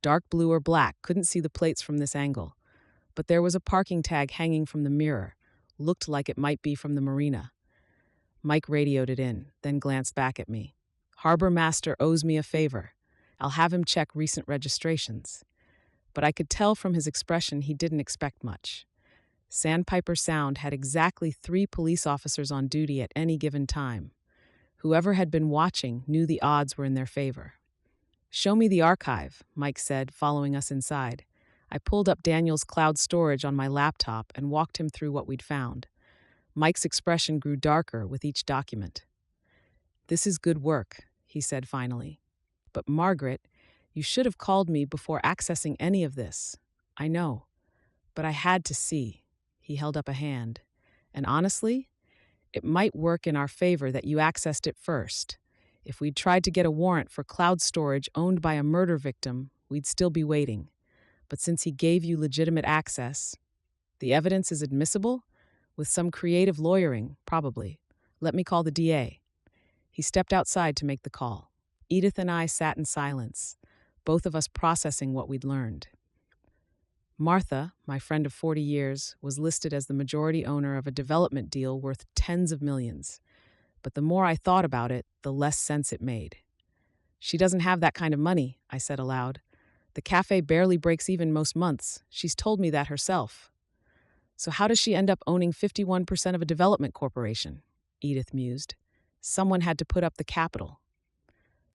Dark blue or black, couldn't see the plates from this angle. But there was a parking tag hanging from the mirror. Looked like it might be from the marina. Mike radioed it in, then glanced back at me. Harbor Master owes me a favor. I'll have him check recent registrations. But I could tell from his expression he didn't expect much. Sandpiper Sound had exactly 3 police officers on duty at any given time. Whoever had been watching knew the odds were in their favor. Show me the archive, Mike said, following us inside. I pulled up Daniel's cloud storage on my laptop and walked him through what we'd found. Mike's expression grew darker with each document. This is good work, he said finally. But Margaret, you should have called me before accessing any of this. I know. But I had to see. He held up a hand. And honestly, it might work in our favor that you accessed it first. If we'd tried to get a warrant for cloud storage owned by a murder victim, we'd still be waiting. But since he gave you legitimate access, the evidence is admissible? With some creative lawyering, probably. Let me call the DA. He stepped outside to make the call. Edith and I sat in silence, both of us processing what we'd learned. Martha, my friend of 40 years, was listed as the majority owner of a development deal worth tens of millions. But the more I thought about it, the less sense it made. She doesn't have that kind of money, I said aloud. The cafe barely breaks even most months. She's told me that herself. So how does she end up owning 51% of a development corporation? Edith mused. Someone had to put up the capital.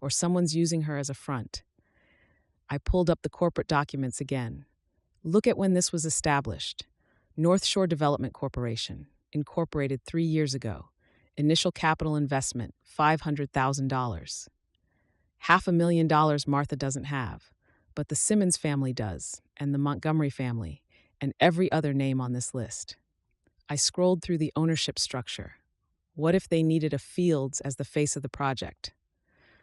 Or someone's using her as a front. I pulled up the corporate documents again. Look at when this was established. North Shore Development Corporation, incorporated 3 years ago. Initial capital investment, $500,000. $500,000 Martha doesn't have, but the Simmons family does, and the Montgomery family, and every other name on this list. I scrolled through the ownership structure. What if they needed a Fields as the face of the project?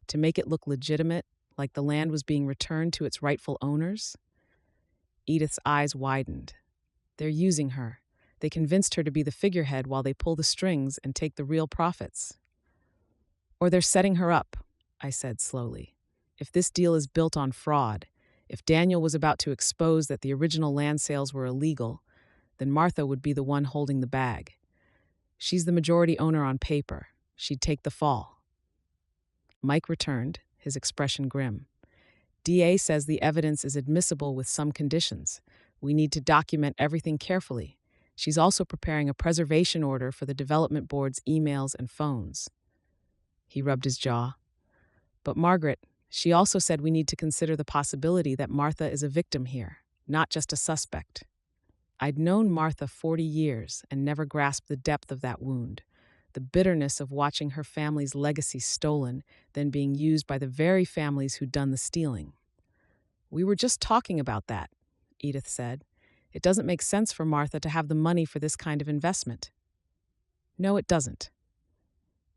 To make it look legitimate, like the land was being returned to its rightful owners? Edith's eyes widened. They're using her. They convinced her to be the figurehead while they pull the strings and take the real profits. Or they're setting her up, I said slowly. If this deal is built on fraud, if Daniel was about to expose that the original land sales were illegal, then Martha would be the one holding the bag. She's the majority owner on paper. She'd take the fall. Mike returned, his expression grim. DA says the evidence is admissible with some conditions. We need to document everything carefully. She's also preparing a preservation order for the development board's emails and phones. He rubbed his jaw. But Margaret, she also said we need to consider the possibility that Martha is a victim here, not just a suspect. I'd known Martha 40 years and never grasped the depth of that wound, the bitterness of watching her family's legacy stolen, then being used by the very families who'd done the stealing. We were just talking about that, Edith said. It doesn't make sense for Martha to have the money for this kind of investment. No, it doesn't.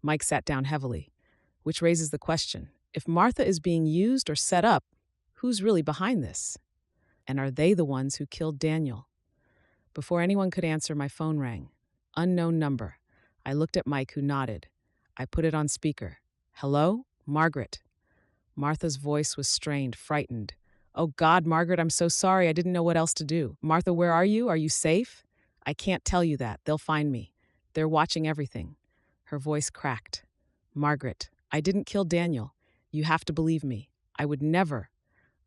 Mike sat down heavily, which raises the question. If Martha is being used or set up, who's really behind this? And are they the ones who killed Daniel? Before anyone could answer, my phone rang. Unknown number. I looked at Mike, who nodded. I put it on speaker. Hello? Margaret. Martha's voice was strained, frightened. Oh God, Margaret, I'm so sorry. I didn't know what else to do. Martha, where are you? Are you safe? I can't tell you that. They'll find me. They're watching everything. Her voice cracked. Margaret, I didn't kill Daniel. You have to believe me. I would never.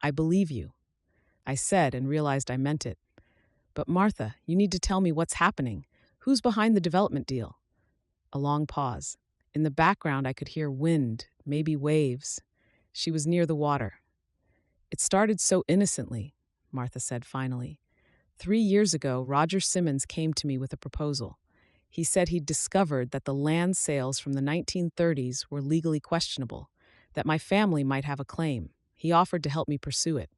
I believe you. I said and realized I meant it. But Martha, you need to tell me what's happening. Who's behind the development deal? A long pause. In the background, I could hear wind, maybe waves. She was near the water. It started so innocently, Martha said finally. 3 years ago, Roger Simmons came to me with a proposal. He said he'd discovered that the land sales from the 1930s were legally questionable, that my family might have a claim. He offered to help me pursue it.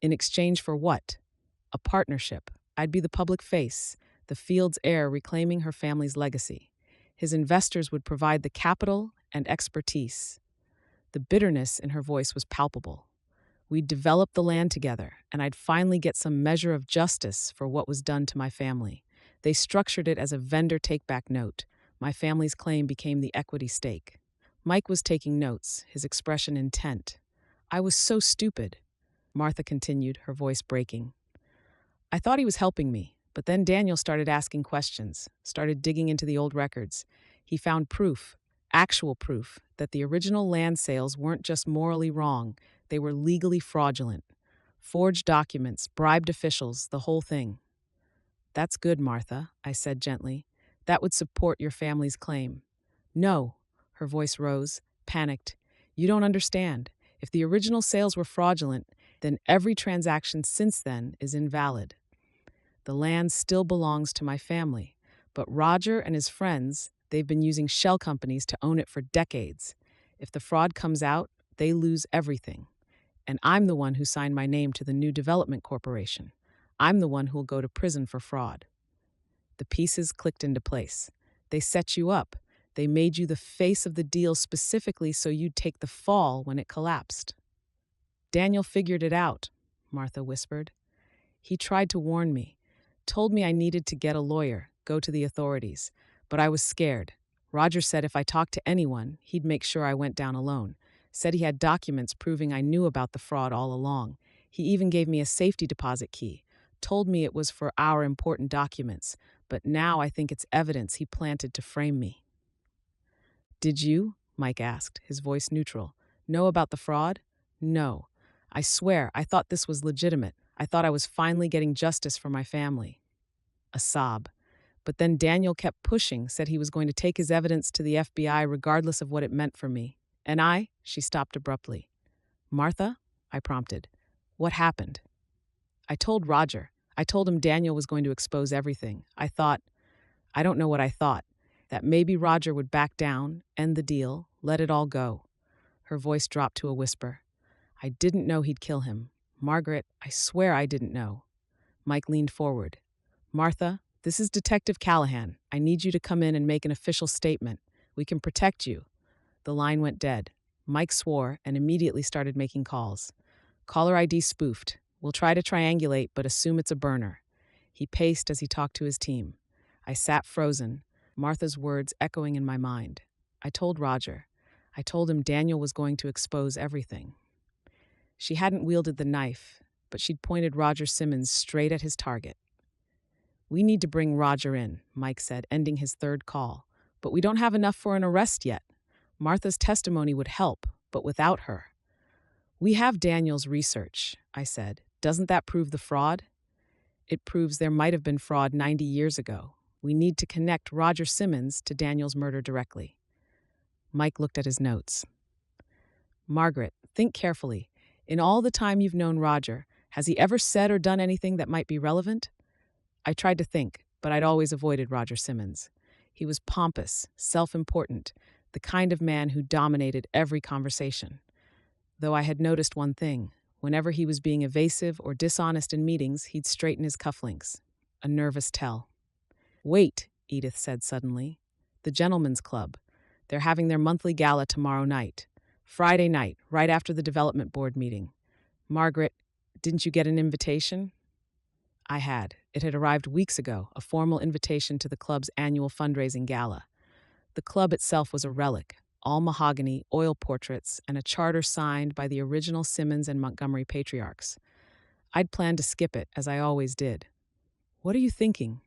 In exchange for what? A partnership. I'd be the public face, the field's heir reclaiming her family's legacy. His investors would provide the capital and expertise. The bitterness in her voice was palpable. We'd develop the land together, and I'd finally get some measure of justice for what was done to my family. They structured it as a vendor take-back note. My family's claim became the equity stake. Mike was taking notes, his expression intent. I was so stupid, Martha continued, her voice breaking. I thought he was helping me, but then Daniel started asking questions, started digging into the old records. He found proof, actual proof, that the original land sales weren't just morally wrong, they were legally fraudulent. Forged documents, bribed officials, the whole thing. That's good, Martha, I said gently. That would support your family's claim. No, her voice rose, panicked. You don't understand. If the original sales were fraudulent, then every transaction since then is invalid. The land still belongs to my family, but Roger and his friends, they've been using shell companies to own it for decades. If the fraud comes out, they lose everything. And I'm the one who signed my name to the new development corporation. I'm the one who'll go to prison for fraud. The pieces clicked into place. They set you up. They made you the face of the deal specifically so you'd take the fall when it collapsed. Daniel figured it out, Martha whispered. He tried to warn me, told me I needed to get a lawyer, go to the authorities. But I was scared. Roger said if I talked to anyone, he'd make sure I went down alone. Said he had documents proving I knew about the fraud all along. He even gave me a safety deposit key, told me it was for our important documents, but now I think it's evidence he planted to frame me. Did you, Mike asked, his voice neutral, know about the fraud? No. I swear, I thought this was legitimate. I thought I was finally getting justice for my family. A sob. But then Daniel kept pushing, said he was going to take his evidence to the FBI regardless of what it meant for me. And she stopped abruptly. Martha? I prompted. What happened? I told Roger. I told him Daniel was going to expose everything. I don't know what I thought, that maybe Roger would back down, end the deal, let it all go. Her voice dropped to a whisper. I didn't know he'd kill him. Margaret, I swear I didn't know. Mike leaned forward. Martha, this is Detective Callahan. I need you to come in and make an official statement. We can protect you. The line went dead. Mike swore and immediately started making calls. Caller ID spoofed. We'll try to triangulate, but assume it's a burner. He paced as he talked to his team. I sat frozen, Martha's words echoing in my mind. I told Roger. I told him Daniel was going to expose everything. She hadn't wielded the knife, but she'd pointed Roger Simmons straight at his target. We need to bring Roger in, Mike said, ending his third call. But we don't have enough for an arrest yet. Martha's testimony would help, but without her. We have Daniel's research, I said. Doesn't that prove the fraud? It proves there might have been fraud 90 years ago. We need to connect Roger Simmons to Daniel's murder directly. Mike looked at his notes. Margaret, think carefully. In all the time you've known Roger, has he ever said or done anything that might be relevant? I tried to think, but I'd always avoided Roger Simmons. He was pompous, self-important, the kind of man who dominated every conversation. Though I had noticed one thing. Whenever he was being evasive or dishonest in meetings, he'd straighten his cufflinks. A nervous tell. Wait, Edith said suddenly. The Gentlemen's Club. They're having their monthly gala tomorrow night. Friday night, right after the development board meeting. Margaret, didn't you get an invitation? I had. It had arrived weeks ago, a formal invitation to the club's annual fundraising gala. The club itself was a relic, all mahogany, oil portraits, and a charter signed by the original Simmons and Montgomery patriarchs. I'd planned to skip it, as I always did. What are you thinking?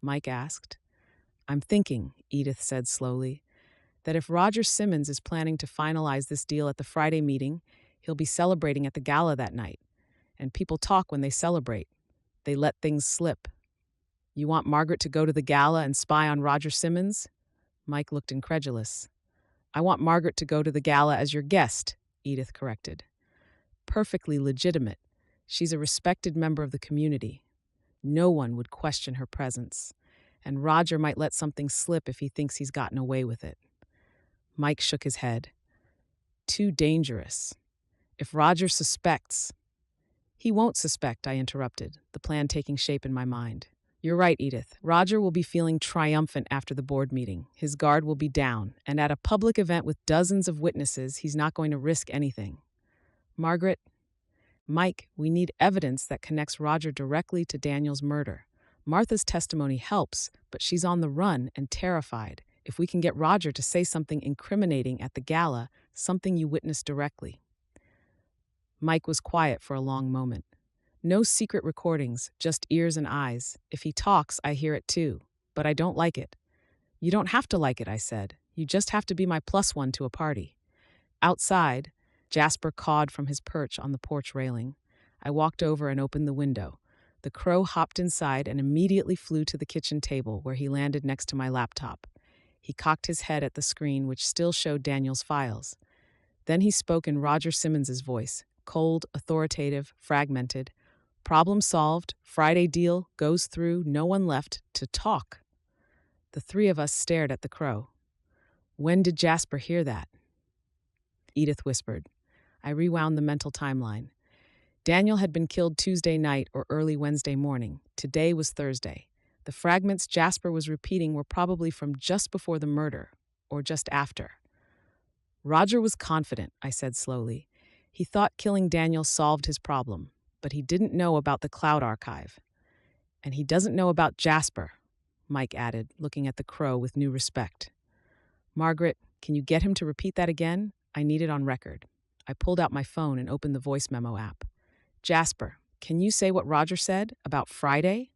Mike asked. I'm thinking, Edith said slowly, that if Roger Simmons is planning to finalize this deal at the Friday meeting, he'll be celebrating at the gala that night. And people talk when they celebrate. They let things slip. You want Margaret to go to the gala and spy on Roger Simmons? Mike looked incredulous. I want Margaret to go to the gala as your guest, Edith corrected. Perfectly legitimate. She's a respected member of the community. No one would question her presence, and Roger might let something slip if he thinks he's gotten away with it. Mike shook his head. Too dangerous. If Roger suspects... He won't suspect, I interrupted, the plan taking shape in my mind. You're right, Edith. Roger will be feeling triumphant after the board meeting. His guard will be down, and at a public event with dozens of witnesses, he's not going to risk anything. Margaret, Mike, we need evidence that connects Roger directly to Daniel's murder. Martha's testimony helps, but she's on the run and terrified. If we can get Roger to say something incriminating at the gala, something you witnessed directly. Mike was quiet for a long moment. No secret recordings, just ears and eyes. If he talks, I hear it too, but I don't like it. You don't have to like it, I said. You just have to be my +1 to a party. Outside, Jasper cawed from his perch on the porch railing. I walked over and opened the window. The crow hopped inside and immediately flew to the kitchen table, where he landed next to my laptop. He cocked his head at the screen, which still showed Daniel's files. Then he spoke in Roger Simmons's voice, cold, authoritative, fragmented. Problem solved, Friday deal, goes through, no one left to talk. The three of us stared at the crow. When did Jasper hear that? Edith whispered. I rewound the mental timeline. Daniel had been killed Tuesday night or early Wednesday morning. Today was Thursday. The fragments Jasper was repeating were probably from just before the murder, or just after. Roger was confident, I said slowly. He thought killing Daniel solved his problem, but he didn't know about the cloud archive. And he doesn't know about Jasper, Mike added, looking at the crow with new respect. Margaret, can you get him to repeat that again? I need it on record. I pulled out my phone and opened the voice memo app. Jasper, can you say what Roger said about Friday?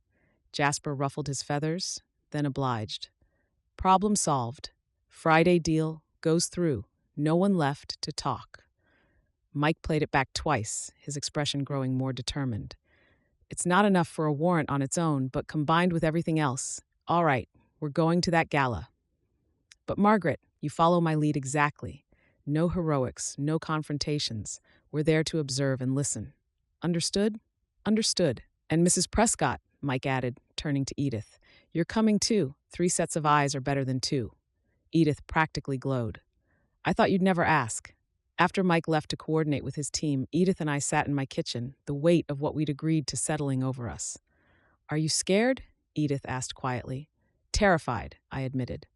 Jasper ruffled his feathers, then obliged. Problem solved. Friday deal goes through. No one left to talk. Mike played it back twice, his expression growing more determined. It's not enough for a warrant on its own, but combined with everything else. All right, we're going to that gala. But Margaret, you follow my lead exactly. No heroics, no confrontations. We're there to observe and listen. Understood? Understood. And Mrs. Prescott, Mike added, turning to Edith. You're coming too. 3 sets of eyes are better than 2. Edith practically glowed. I thought you'd never ask. After Mike left to coordinate with his team, Edith and I sat in my kitchen, the weight of what we'd agreed to settling over us. Are you scared? Edith asked quietly. Terrified, I admitted.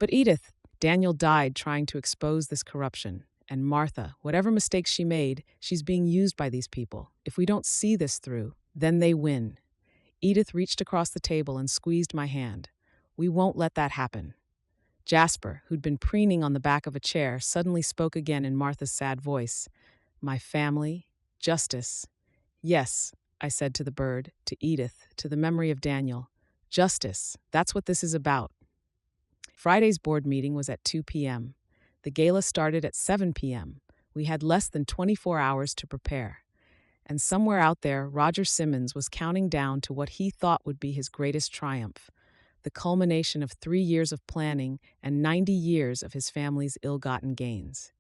But Edith, Daniel died trying to expose this corruption. And Martha, whatever mistakes she made, she's being used by these people. If we don't see this through, then they win. Edith reached across the table and squeezed my hand. We won't let that happen. Jasper, who'd been preening on the back of a chair, suddenly spoke again in Martha's sad voice. My family, justice. Yes, I said to the bird, to Edith, to the memory of Daniel. Justice, that's what this is about. Friday's board meeting was at 2 p.m. The gala started at 7 p.m. We had less than 24 hours to prepare. And somewhere out there, Roger Simmons was counting down to what he thought would be his greatest triumph. The culmination of 3 years of planning and 90 years of his family's ill-gotten gains.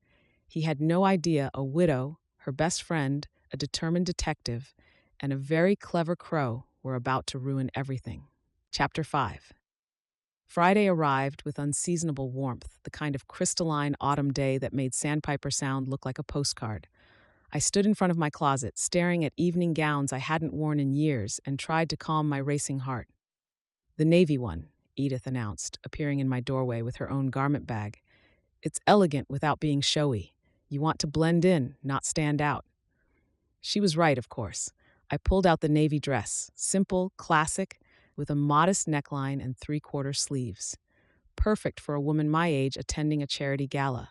He had no idea a widow, her best friend, a determined detective, and a very clever crow were about to ruin everything. Chapter 5. Friday arrived with unseasonable warmth, the kind of crystalline autumn day that made Sandpiper Sound look like a postcard. I stood in front of my closet, staring at evening gowns I hadn't worn in years, and tried to calm my racing heart. The navy one. Edith announced, appearing in my doorway with her own garment bag. It's elegant without being showy. You want to blend in, not stand out. She was right, of course. I pulled out the navy dress, simple, classic, with a modest neckline and three-quarter sleeves. Perfect for a woman my age attending a charity gala.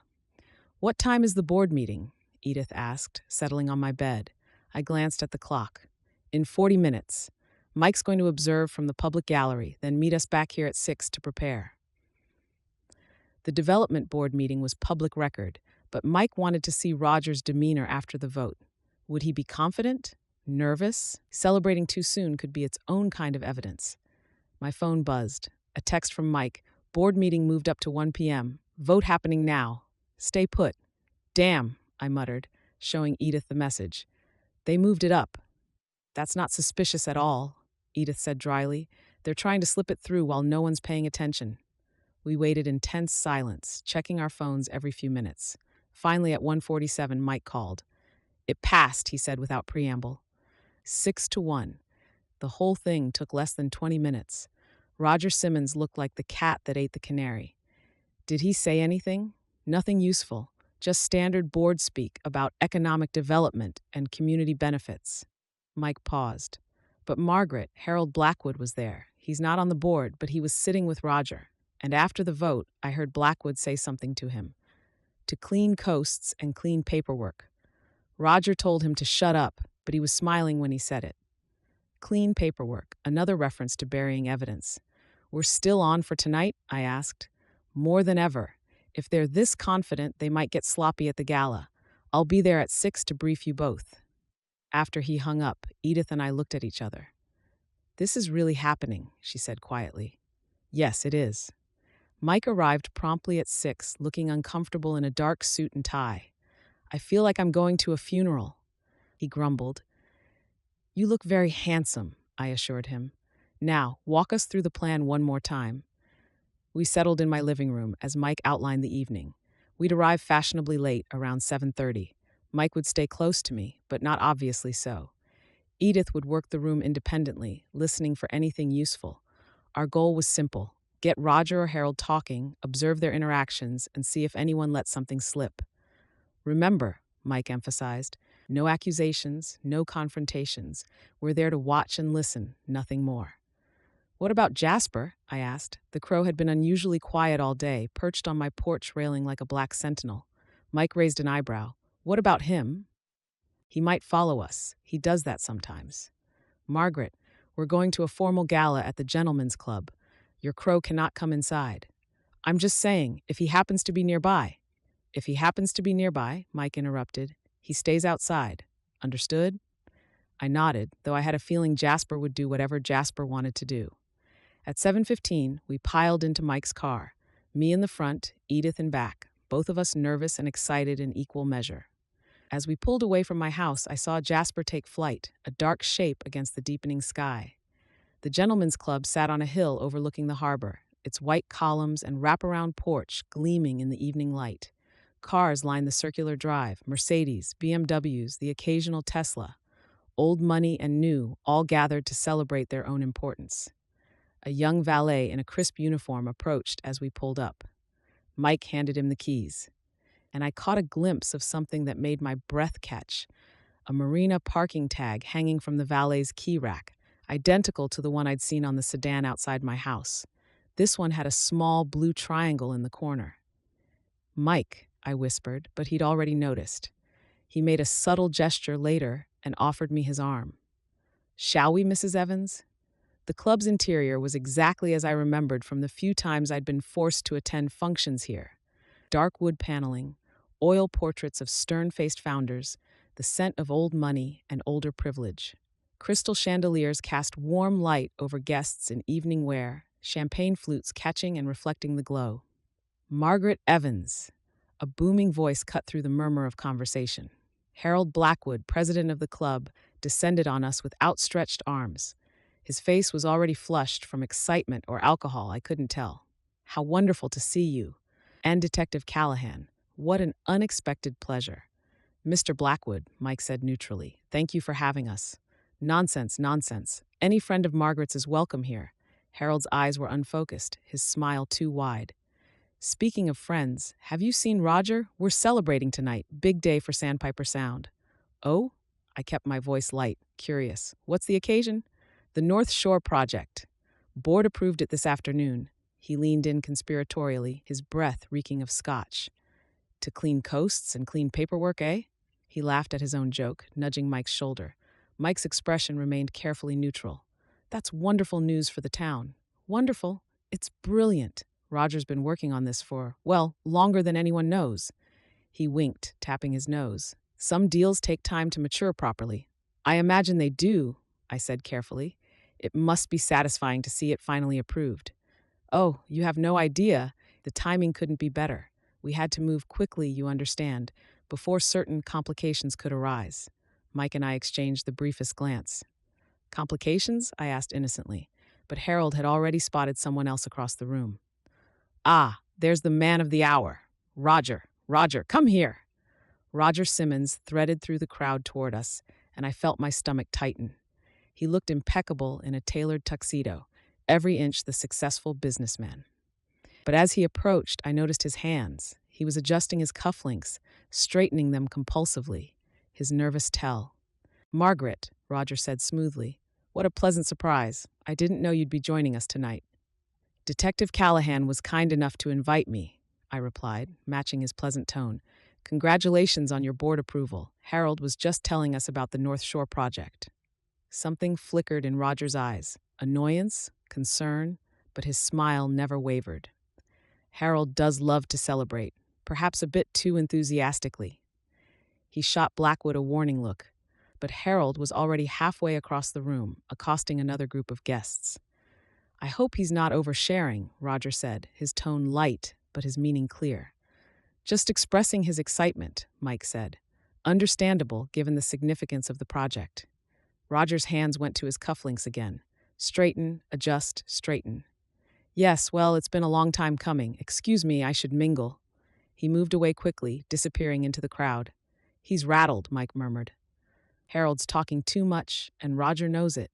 "What time is the board meeting?" Edith asked, settling on my bed. I glanced at the clock. "In 40 minutes. Mike's going to observe from the public gallery, then meet us back here at 6 to prepare." The development board meeting was public record, but Mike wanted to see Roger's demeanor after the vote. Would he be confident? Nervous? Celebrating too soon could be its own kind of evidence. My phone buzzed. A text from Mike. "Board meeting moved up to 1 p.m. Vote happening now. Stay put." "Damn," I muttered, showing Edith the message. "They moved it up." "That's not suspicious at all," Edith said dryly. "They're trying to slip it through while no one's paying attention." We waited in tense silence, checking our phones every few minutes. Finally, at 1:47, Mike called. "It passed," he said without preamble. 6-1. The whole thing took less than 20 minutes. Roger Simmons looked like the cat that ate the canary. Did he say anything? Nothing useful, just standard board speak about economic development and community benefits. Mike paused. But Margaret, Harold Blackwood, was there. He's not on the board, but he was sitting with Roger. And after the vote, I heard Blackwood say something to him. To clean coasts and clean paperwork. Roger told him to shut up, but he was smiling when he said it. Clean paperwork, another reference to burying evidence. "We're still on for tonight?" I asked. "More than ever. If they're this confident, they might get sloppy at the gala. I'll be there at 6 to brief you both." After he hung up, Edith and I looked at each other. "This is really happening," she said quietly. "Yes, it is." Mike arrived promptly at 6, looking uncomfortable in a dark suit and tie. "I feel like I'm going to a funeral," he grumbled. "You look very handsome," I assured him. "Now, walk us through the plan one more time." We settled in my living room as Mike outlined the evening. We'd arrive fashionably late, around 7:30. Mike would stay close to me, but not obviously so. Edith would work the room independently, listening for anything useful. Our goal was simple: get Roger or Harold talking, observe their interactions, and see if anyone let something slip. "Remember," Mike emphasized, "no accusations, no confrontations. We're there to watch and listen, nothing more." "What about Jasper?" I asked. The crow had been unusually quiet all day, perched on my porch railing like a black sentinel. Mike raised an eyebrow. "What about him?" "He might follow us. He does that sometimes." "Margaret, we're going to a formal gala at the Gentlemen's Club. Your crow cannot come inside." "I'm just saying, if he happens to be nearby." "If he happens to be nearby," Mike interrupted, "he stays outside. Understood?" I nodded, though I had a feeling Jasper would do whatever Jasper wanted to do. At 7:15, we piled into Mike's car, me in the front, Edith in back, both of us nervous and excited in equal measure. As we pulled away from my house, I saw Jasper take flight, a dark shape against the deepening sky. The Gentlemen's Club sat on a hill overlooking the harbor, its white columns and wraparound porch gleaming in the evening light. Cars lined the circular drive, Mercedes, BMWs, the occasional Tesla. Old money and new, all gathered to celebrate their own importance. A young valet in a crisp uniform approached as we pulled up. Mike handed him the keys, and I caught a glimpse of something that made my breath catch: a marina parking tag hanging from the valet's key rack, identical to the one I'd seen on the sedan outside my house. This one had a small blue triangle in the corner. "Mike," I whispered, but he'd already noticed. He made a subtle gesture later and offered me his arm. "Shall we, Mrs. Evans?" The club's interior was exactly as I remembered from the few times I'd been forced to attend functions here. Dark wood paneling, oil portraits of stern-faced founders, the scent of old money and older privilege. Crystal chandeliers cast warm light over guests in evening wear, champagne flutes catching and reflecting the glow. "Margaret Evans," a booming voice cut through the murmur of conversation. Harold Blackwood, president of the club, descended on us with outstretched arms. His face was already flushed from excitement or alcohol, I couldn't tell. "How wonderful to see you. And Detective Callahan. What an unexpected pleasure." "Mr. Blackwood," Mike said neutrally, "thank you for having us." "Nonsense, nonsense. Any friend of Margaret's is welcome here. Harold's eyes were unfocused, his smile too wide. Speaking of friends, have you seen Roger? We're celebrating tonight. Big day for Sandpiper Sound. Oh? I kept my voice light, curious. What's the occasion? The North Shore Project. Board approved it this afternoon. He leaned in conspiratorially, his breath reeking of scotch. To clean coasts and clean paperwork, eh? He laughed at his own joke, nudging Mike's shoulder. Mike's expression remained carefully neutral. That's wonderful news for the town. Wonderful. It's brilliant. Roger's been working on this for, well, longer than anyone knows. He winked, tapping his nose. Some deals take time to mature properly. I imagine they do, I said carefully. It must be satisfying to see it finally approved. Oh, you have no idea. The timing couldn't be better. We had to move quickly, you understand, before certain complications could arise. Mike and I exchanged the briefest glance. Complications? I asked innocently, but Harold had already spotted someone else across the room. Ah, there's the man of the hour. Roger, come here. Roger Simmons threaded through the crowd toward us, and I felt my stomach tighten. He looked impeccable in a tailored tuxedo, every inch the successful businessman. But as he approached, I noticed his hands. He was adjusting his cufflinks, straightening them compulsively, his nervous tell. Margaret, Roger said smoothly, what a pleasant surprise. I didn't know you'd be joining us tonight. Detective Callahan was kind enough to invite me, I replied, matching his pleasant tone. Congratulations on your board approval. Harold was just telling us about the North Shore project. Something flickered in Roger's eyes, annoyance, concern, but his smile never wavered. Harold does love to celebrate, perhaps a bit too enthusiastically. He shot Blackwood a warning look, but Harold was already halfway across the room, accosting another group of guests. I hope he's not oversharing, Roger said, his tone light, but his meaning clear. Just expressing his excitement, Mike said. Understandable, given the significance of the project. Roger's hands went to his cufflinks again. Straighten, adjust, straighten. Yes, well, it's been a long time coming. Excuse me, I should mingle. He moved away quickly, disappearing into the crowd. He's rattled, Mike murmured. Harold's talking too much, and Roger knows it.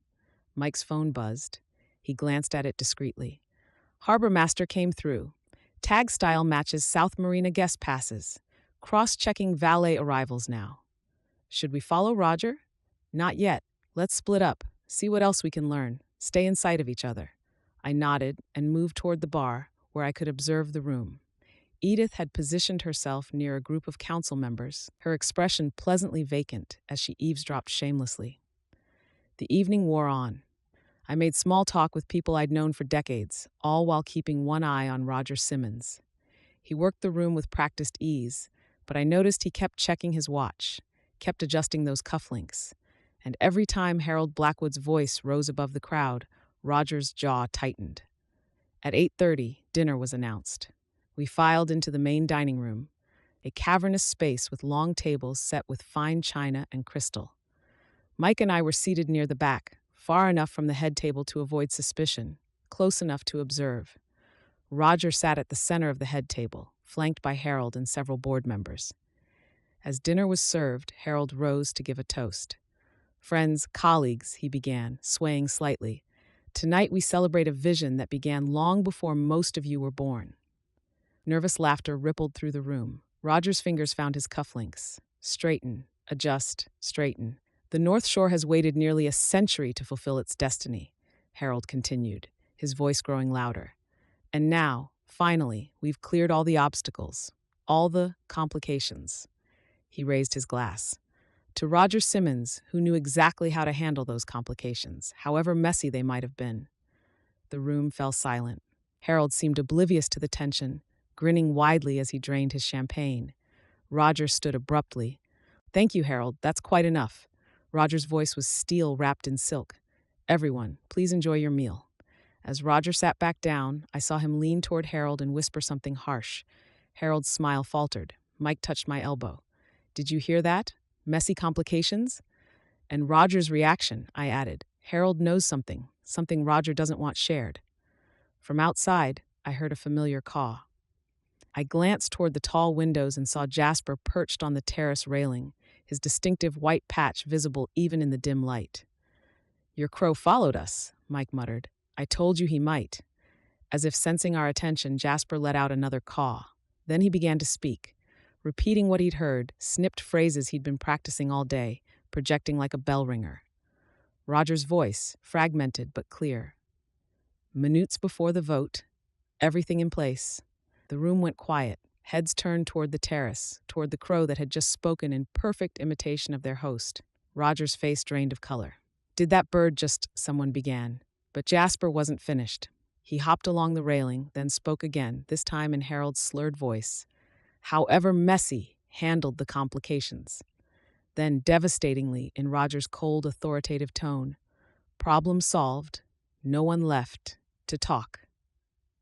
Mike's phone buzzed. He glanced at it discreetly. Harbor Master came through. Tag style matches South Marina guest passes. Cross-checking valet arrivals now. Should we follow Roger? Not yet. Let's split up. See what else we can learn. Stay in sight of each other. I nodded and moved toward the bar, where I could observe the room. Edith had positioned herself near a group of council members, her expression pleasantly vacant as she eavesdropped shamelessly. The evening wore on. I made small talk with people I'd known for decades, all while keeping one eye on Roger Simmons. He worked the room with practiced ease, but I noticed he kept checking his watch, kept adjusting those cufflinks, and every time Harold Blackwood's voice rose above the crowd, Roger's jaw tightened. At 8:30, dinner was announced. We filed into the main dining room, a cavernous space with long tables set with fine china and crystal. Mike and I were seated near the back, far enough from the head table to avoid suspicion, close enough to observe. Roger sat at the center of the head table, flanked by Harold and several board members. As dinner was served, Harold rose to give a toast. Friends, colleagues, he began, swaying slightly. Tonight we celebrate a vision that began long before most of you were born. Nervous laughter rippled through the room. Roger's fingers found his cufflinks. Straighten, adjust, straighten. The North Shore has waited nearly a century to fulfill its destiny, Harold continued, his voice growing louder. And now, finally, we've cleared all the obstacles, all the complications. He raised his glass. To Roger Simmons, who knew exactly how to handle those complications, however messy they might have been. The room fell silent. Harold seemed oblivious to the tension, grinning widely as he drained his champagne. Roger stood abruptly. Thank you, Harold, that's quite enough. Roger's voice was steel wrapped in silk. Everyone, please enjoy your meal. As Roger sat back down, I saw him lean toward Harold and whisper something harsh. Harold's smile faltered. Mike touched my elbow. Did you hear that? Messy complications? And Roger's reaction, I added. Harold knows something Roger doesn't want shared. From outside, I heard a familiar caw. I glanced toward the tall windows and saw Jasper perched on the terrace railing, his distinctive white patch visible even in the dim light. Your crow followed us, Mike muttered. I told you he might. As if sensing our attention, Jasper let out another caw. Then he began to speak, repeating what he'd heard, snipped phrases he'd been practicing all day, projecting like a bell ringer. Roger's voice, fragmented but clear. Minutes before the vote, everything in place. The room went quiet, heads turned toward the terrace, toward the crow that had just spoken in perfect imitation of their host. Roger's face drained of color. Did that bird just, someone began. But Jasper wasn't finished. He hopped along the railing, then spoke again, this time in Harold's slurred voice. However messy, handled the complications. Then, devastatingly, in Roger's cold, authoritative tone, problem solved, no one left to talk.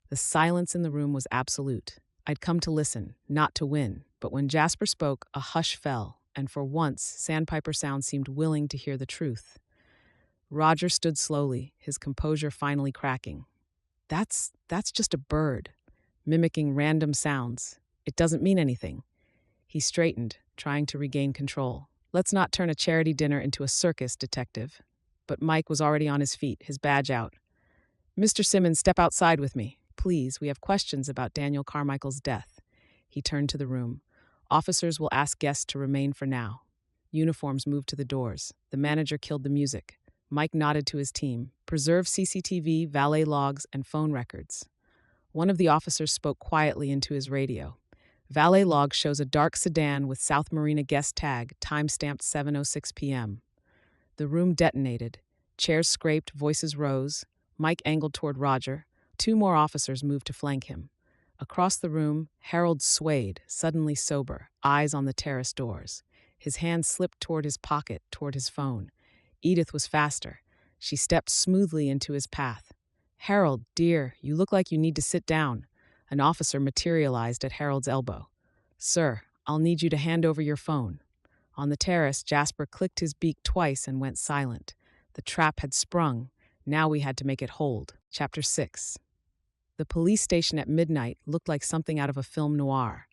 The silence in the room was absolute. I'd come to listen, not to win, but when Jasper spoke, a hush fell, and for once, Sandpiper Sound seemed willing to hear the truth. Roger stood slowly, his composure finally cracking. That's just a bird, mimicking random sounds. It doesn't mean anything. He straightened, trying to regain control. Let's not turn a charity dinner into a circus, Detective. But Mike was already on his feet, his badge out. Mr. Simmons, step outside with me. Please, we have questions about Daniel Carmichael's death. He turned to the room. Officers will ask guests to remain for now. Uniforms moved to the doors. The manager killed the music. Mike nodded to his team. Preserve CCTV, valet logs, and phone records. One of the officers spoke quietly into his radio. Valet log shows a dark sedan with South Marina guest tag, time-stamped 7:06 p.m. The room detonated. Chairs scraped, voices rose. Mike angled toward Roger. Two more officers moved to flank him. Across the room, Harold swayed, suddenly sober, eyes on the terrace doors. His hand slipped toward his pocket, toward his phone. Edith was faster. She stepped smoothly into his path. Harold, dear, you look like you need to sit down. An officer materialized at Harold's elbow. Sir, I'll need you to hand over your phone. On the terrace, Jasper clicked his beak twice and went silent. The trap had sprung. Now we had to make it hold. Chapter 6. The police station at midnight looked like something out of a film noir.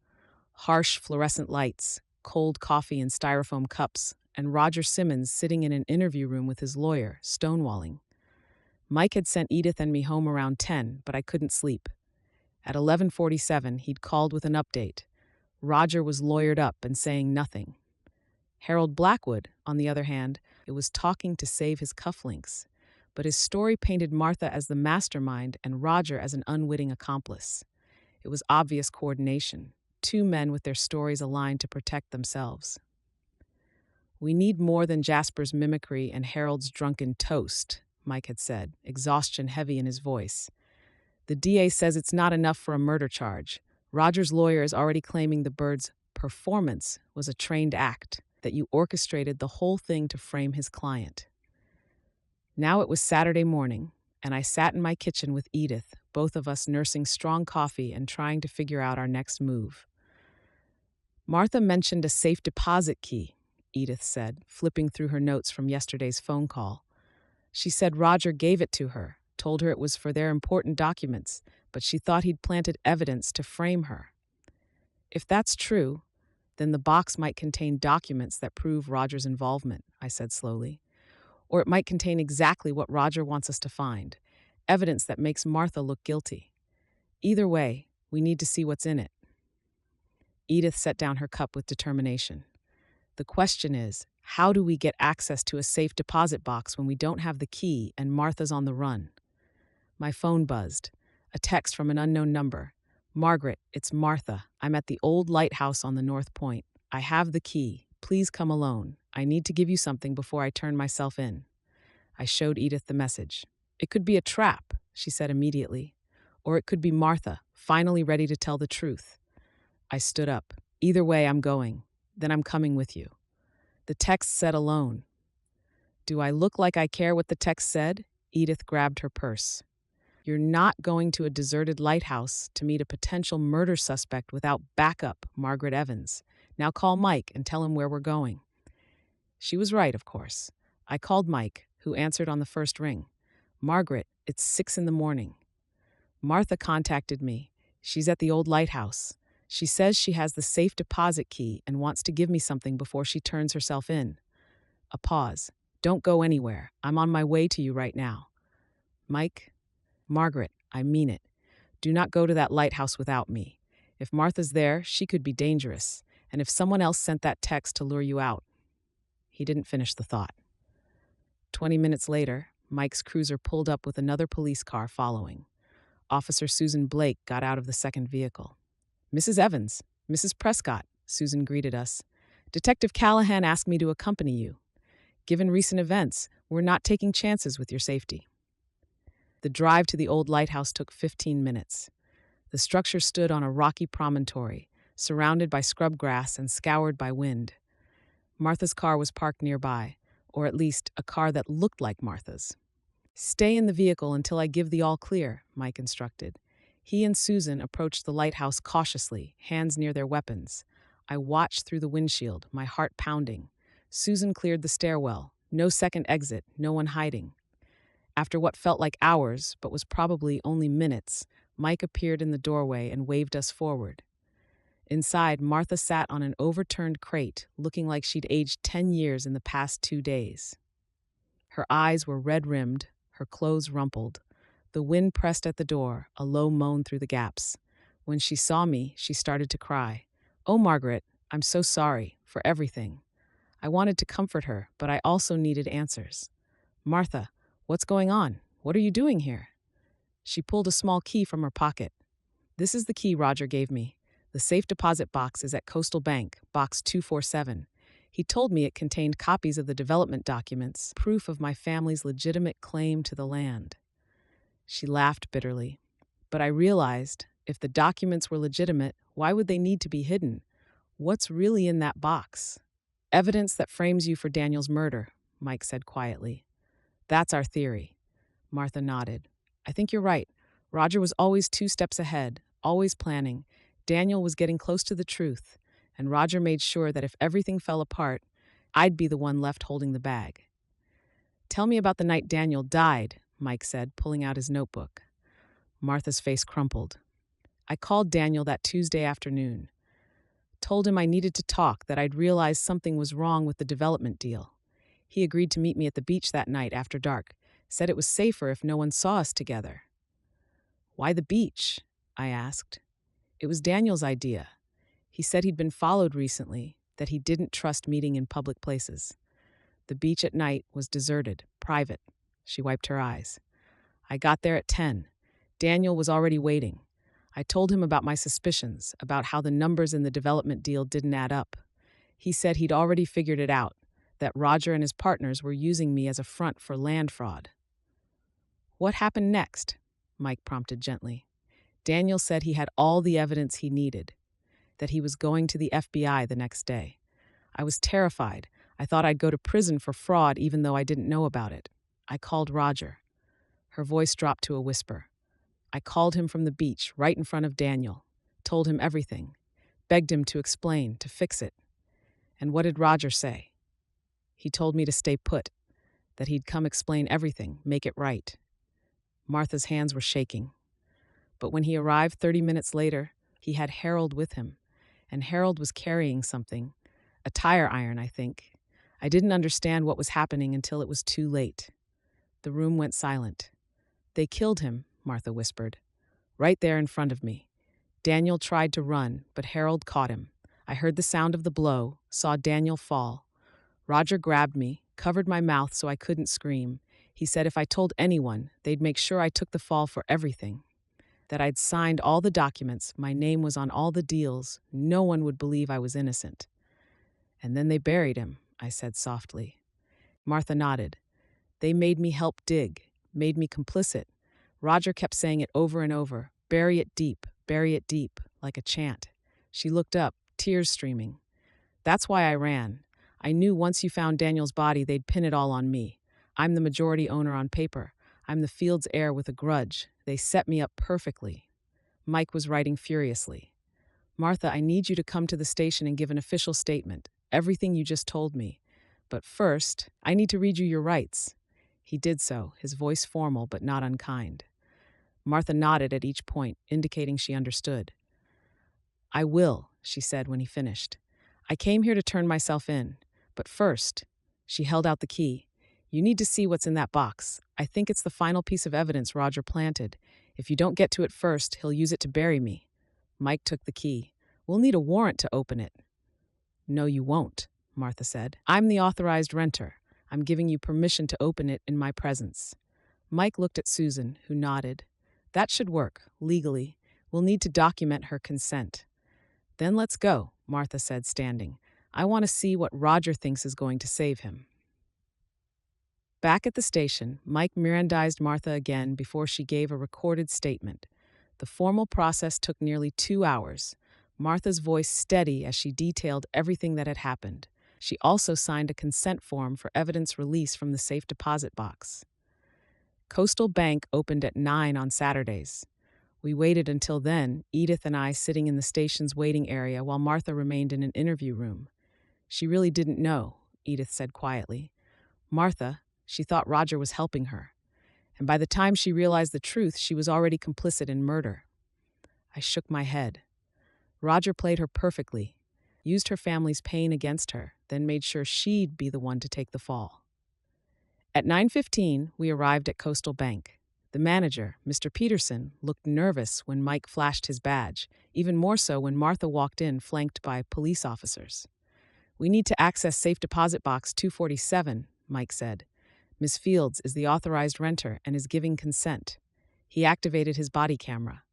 Harsh fluorescent lights, cold coffee in styrofoam cups, and Roger Simmons sitting in an interview room with his lawyer, stonewalling. Mike had sent Edith and me home around 10, but I couldn't sleep. At 11:47, he'd called with an update. Roger was lawyered up and saying nothing. Harold Blackwood, on the other hand, was talking to save his cufflinks, but his story painted Martha as the mastermind and Roger as an unwitting accomplice. It was obvious coordination, two men with their stories aligned to protect themselves. We need more than Jasper's mimicry and Harold's drunken toast, Mike had said, exhaustion heavy in his voice. The DA says it's not enough for a murder charge. Roger's lawyer is already claiming the bird's performance was a trained act, that you orchestrated the whole thing to frame his client. Now it was Saturday morning, and I sat in my kitchen with Edith, both of us nursing strong coffee and trying to figure out our next move. Martha mentioned a safe deposit key, Edith said, flipping through her notes from yesterday's phone call. She said Roger gave it to her, told her it was for their important documents, but she thought he'd planted evidence to frame her. If that's true, then the box might contain documents that prove Roger's involvement, I said slowly. Or it might contain exactly what Roger wants us to find, evidence that makes Martha look guilty. Either way, we need to see what's in it. Edith set down her cup with determination. The question is, how do we get access to a safe deposit box when we don't have the key and Martha's on the run? My phone buzzed. A text from an unknown number. Margaret, it's Martha. I'm at the old lighthouse on the North Point. I have the key. Please come alone. I need to give you something before I turn myself in. I showed Edith the message. It could be a trap, she said immediately. Or it could be Martha, finally ready to tell the truth. I stood up. Either way, I'm going. Then I'm coming with you. The text said alone. Do I look like I care what the text said? Edith grabbed her purse. You're not going to a deserted lighthouse to meet a potential murder suspect without backup, Margaret Evans. Now call Mike and tell him where we're going. She was right, of course. I called Mike, who answered on the first ring. Margaret, it's 6 a.m. Martha contacted me. She's at the old lighthouse. She says she has the safe deposit key and wants to give me something before she turns herself in. A pause. Don't go anywhere. I'm on my way to you right now. Mike, Margaret, I mean it. Do not go to that lighthouse without me. If Martha's there, she could be dangerous. And if someone else sent that text to lure you out." He didn't finish the thought. 20 minutes later, Mike's cruiser pulled up with another police car following. Officer Susan Blake got out of the second vehicle. "Mrs. Evans, Mrs. Prescott," Susan greeted us. "Detective Callahan asked me to accompany you. Given recent events, we're not taking chances with your safety." The drive to the old lighthouse took 15 minutes. The structure stood on a rocky promontory, surrounded by scrub grass and scoured by wind. Martha's car was parked nearby, or at least a car that looked like Martha's. "Stay in the vehicle until I give the all clear," Mike instructed. He and Susan approached the lighthouse cautiously, hands near their weapons. I watched through the windshield, my heart pounding. Susan cleared the stairwell. No second exit, no one hiding. After what felt like hours, but was probably only minutes, Mike appeared in the doorway and waved us forward. Inside, Martha sat on an overturned crate, looking like she'd aged 10 years in the past 2 days. Her eyes were red-rimmed, her clothes rumpled. The wind pressed at the door, a low moan through the gaps. When she saw me, she started to cry. "Oh, Margaret, I'm so sorry for everything." I wanted to comfort her, but I also needed answers. "Martha, what's going on? What are you doing here?" She pulled a small key from her pocket. "This is the key Roger gave me. The safe deposit box is at Coastal Bank, box 247. He told me it contained copies of the development documents, proof of my family's legitimate claim to the land." She laughed bitterly. But I realized, if the documents were legitimate, why would they need to be hidden? What's really in that box? "Evidence that frames you for Daniel's murder," Mike said quietly. "That's our theory." Martha nodded. "I think you're right. Roger was always 2 steps ahead, always planning. Daniel was getting close to the truth, and Roger made sure that if everything fell apart, I'd be the one left holding the bag." "Tell me about the night Daniel died," Mike said, pulling out his notebook. Martha's face crumpled. "I called Daniel that Tuesday afternoon. Told him I needed to talk, that I'd realized something was wrong with the development deal. He agreed to meet me at the beach that night after dark, said it was safer if no one saw us together." "Why the beach?" I asked. "It was Daniel's idea. He said he'd been followed recently, that he didn't trust meeting in public places. The beach at night was deserted, private." She wiped her eyes. "I got there at 10. Daniel was already waiting. I told him about my suspicions, about how the numbers in the development deal didn't add up. He said he'd already figured it out, that Roger and his partners were using me as a front for land fraud." "What happened next?" Mike prompted gently. "Daniel said he had all the evidence he needed, that he was going to the FBI the next day. I was terrified. I thought I'd go to prison for fraud even though I didn't know about it. I called Roger." Her voice dropped to a whisper. "I called him from the beach, right in front of Daniel. Told him everything. Begged him to explain, to fix it. And what did Roger say? He told me to stay put, that he'd come explain everything, make it right." Martha's hands were shaking. "But when he arrived 30 minutes later, he had Harold with him. And Harold was carrying something. A tire iron, I think. I didn't understand what was happening until it was too late." The room went silent. "They killed him," Martha whispered. "Right there in front of me. Daniel tried to run, but Harold caught him. I heard the sound of the blow, saw Daniel fall. Roger grabbed me, covered my mouth so I couldn't scream. He said if I told anyone, they'd make sure I took the fall for everything. That I'd signed all the documents, my name was on all the deals, no one would believe I was innocent. And then they buried him," I said softly. Martha nodded. "They made me help dig, made me complicit. Roger kept saying it over and over, bury it deep, like a chant." She looked up, tears streaming. "That's why I ran. I knew once you found Daniel's body, they'd pin it all on me. I'm the majority owner on paper. I'm the field's heir with a grudge. They set me up perfectly." Mike was writing furiously. "Martha, I need you to come to the station and give an official statement. Everything you just told me. But first, I need to read you your rights." He did so, his voice formal but not unkind. Martha nodded at each point, indicating she understood. "I will," she said when he finished. "I came here to turn myself in. But first," she held out the key, You need to see what's in that box. I think it's the final piece of evidence Roger planted. If you don't get to it first, he'll use it to bury me. Mike took the key. We'll need a warrant to open it. No, you won't, Martha said. I'm the authorized renter. I'm giving you permission to open it in my presence. Mike looked at Susan, who nodded. That should work, legally. We'll need to document her consent. Then let's go, Martha said, standing. I want to see what Roger thinks is going to save him. Back at the station, Mike Mirandized Martha again before she gave a recorded statement. The formal process took nearly 2 hours, Martha's voice steady as she detailed everything that had happened. She also signed a consent form for evidence release from the safe deposit box. Coastal Bank opened at 9 on Saturdays. We waited until then, Edith and I sitting in the station's waiting area while Martha remained in an interview room. She really didn't know, Edith said quietly. Martha, she thought Roger was helping her. And by the time she realized the truth, she was already complicit in murder. I shook my head. Roger played her perfectly, used her family's pain against her, then made sure she'd be the one to take the fall. At 9:15, we arrived at Coastal Bank. The manager, Mr. Peterson, looked nervous when Mike flashed his badge, even more so when Martha walked in flanked by police officers. We need to access safe deposit box 247, Mike said. Miss Fields is the authorized renter and is giving consent. He activated his body camera.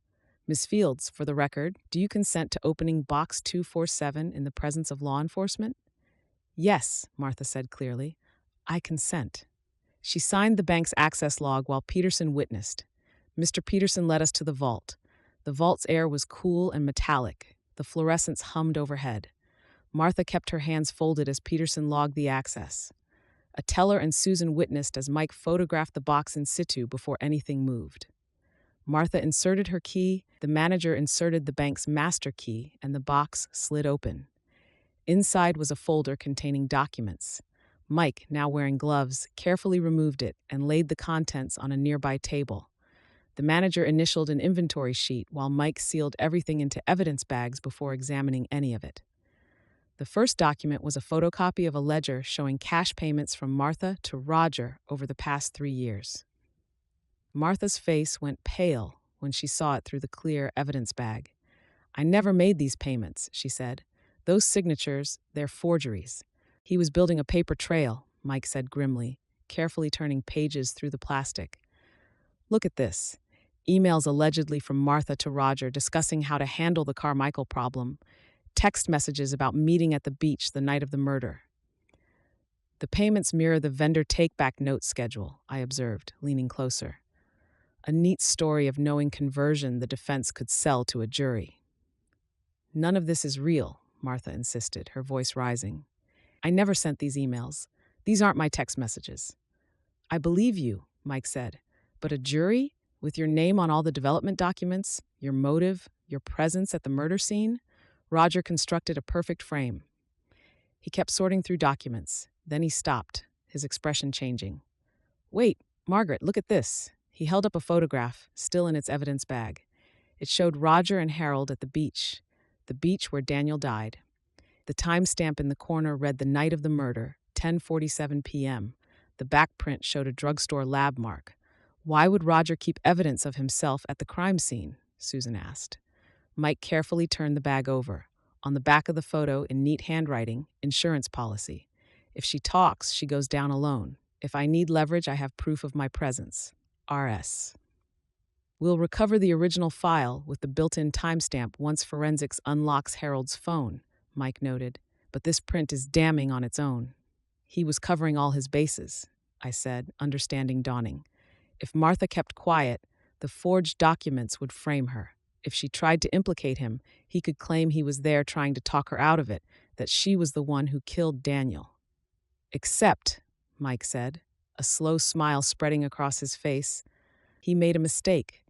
Miss Fields, for the record, do you consent to opening box 247 in the presence of law enforcement? Yes, Martha said clearly. I consent. She signed the bank's access log while Peterson witnessed. Mr. Peterson led us to the vault. The vault's air was cool and metallic. The fluorescents hummed overhead. Martha kept her hands folded as Peterson logged the access. A teller and Susan witnessed as Mike photographed the box in situ before anything moved. Martha inserted her key, the manager inserted the bank's master key, and the box slid open. Inside was a folder containing documents. Mike, now wearing gloves, carefully removed it and laid the contents on a nearby table. The manager initialed an inventory sheet while Mike sealed everything into evidence bags before examining any of it. The first document was a photocopy of a ledger showing cash payments from Martha to Roger over the past 3 years. Martha's face went pale when she saw it through the clear evidence bag. I never made these payments, she said. Those signatures, they're forgeries. He was building a paper trail, Mike said grimly, carefully turning pages through the plastic. Look at this. Emails allegedly from Martha to Roger discussing how to handle the Carmichael problem. Text messages about meeting at the beach the night of the murder. The payments mirror the vendor take-back note schedule, I observed, leaning closer. A neat story of knowing conversion the defense could sell to a jury. None of this is real, Martha insisted, her voice rising. I never sent these emails. These aren't my text messages. I believe you, Mike said, but a jury, with your name on all the development documents, your motive, your presence at the murder scene? Roger constructed a perfect frame. He kept sorting through documents. Then he stopped, his expression changing. Wait, Margaret, look at this. He held up a photograph, still in its evidence bag. It showed Roger and Harold at the beach where Daniel died. The timestamp in the corner read the night of the murder, 10:47 p.m. The back print showed a drugstore lab mark. Why would Roger keep evidence of himself at the crime scene? Susan asked. Mike carefully turned the bag over. On the back of the photo, in neat handwriting, insurance policy. If she talks, she goes down alone. If I need leverage, I have proof of my presence. RS. We'll recover the original file with the built-in timestamp once forensics unlocks Harold's phone, Mike noted. But this print is damning on its own. He was covering all his bases, I said, understanding dawning. If Martha kept quiet, the forged documents would frame her. If she tried to implicate him, he could claim he was there trying to talk her out of it, that she was the one who killed Daniel. Except, Mike said, a slow smile spreading across his face, he made a mistake.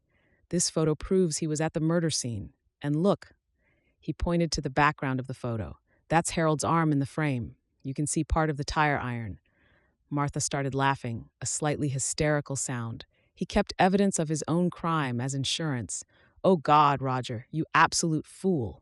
This photo proves he was at the murder scene. And look, he pointed to the background of the photo. That's Harold's arm in the frame. You can see part of the tire iron. Martha started laughing, a slightly hysterical sound. He kept evidence of his own crime as insurance. Oh God, Roger, you absolute fool.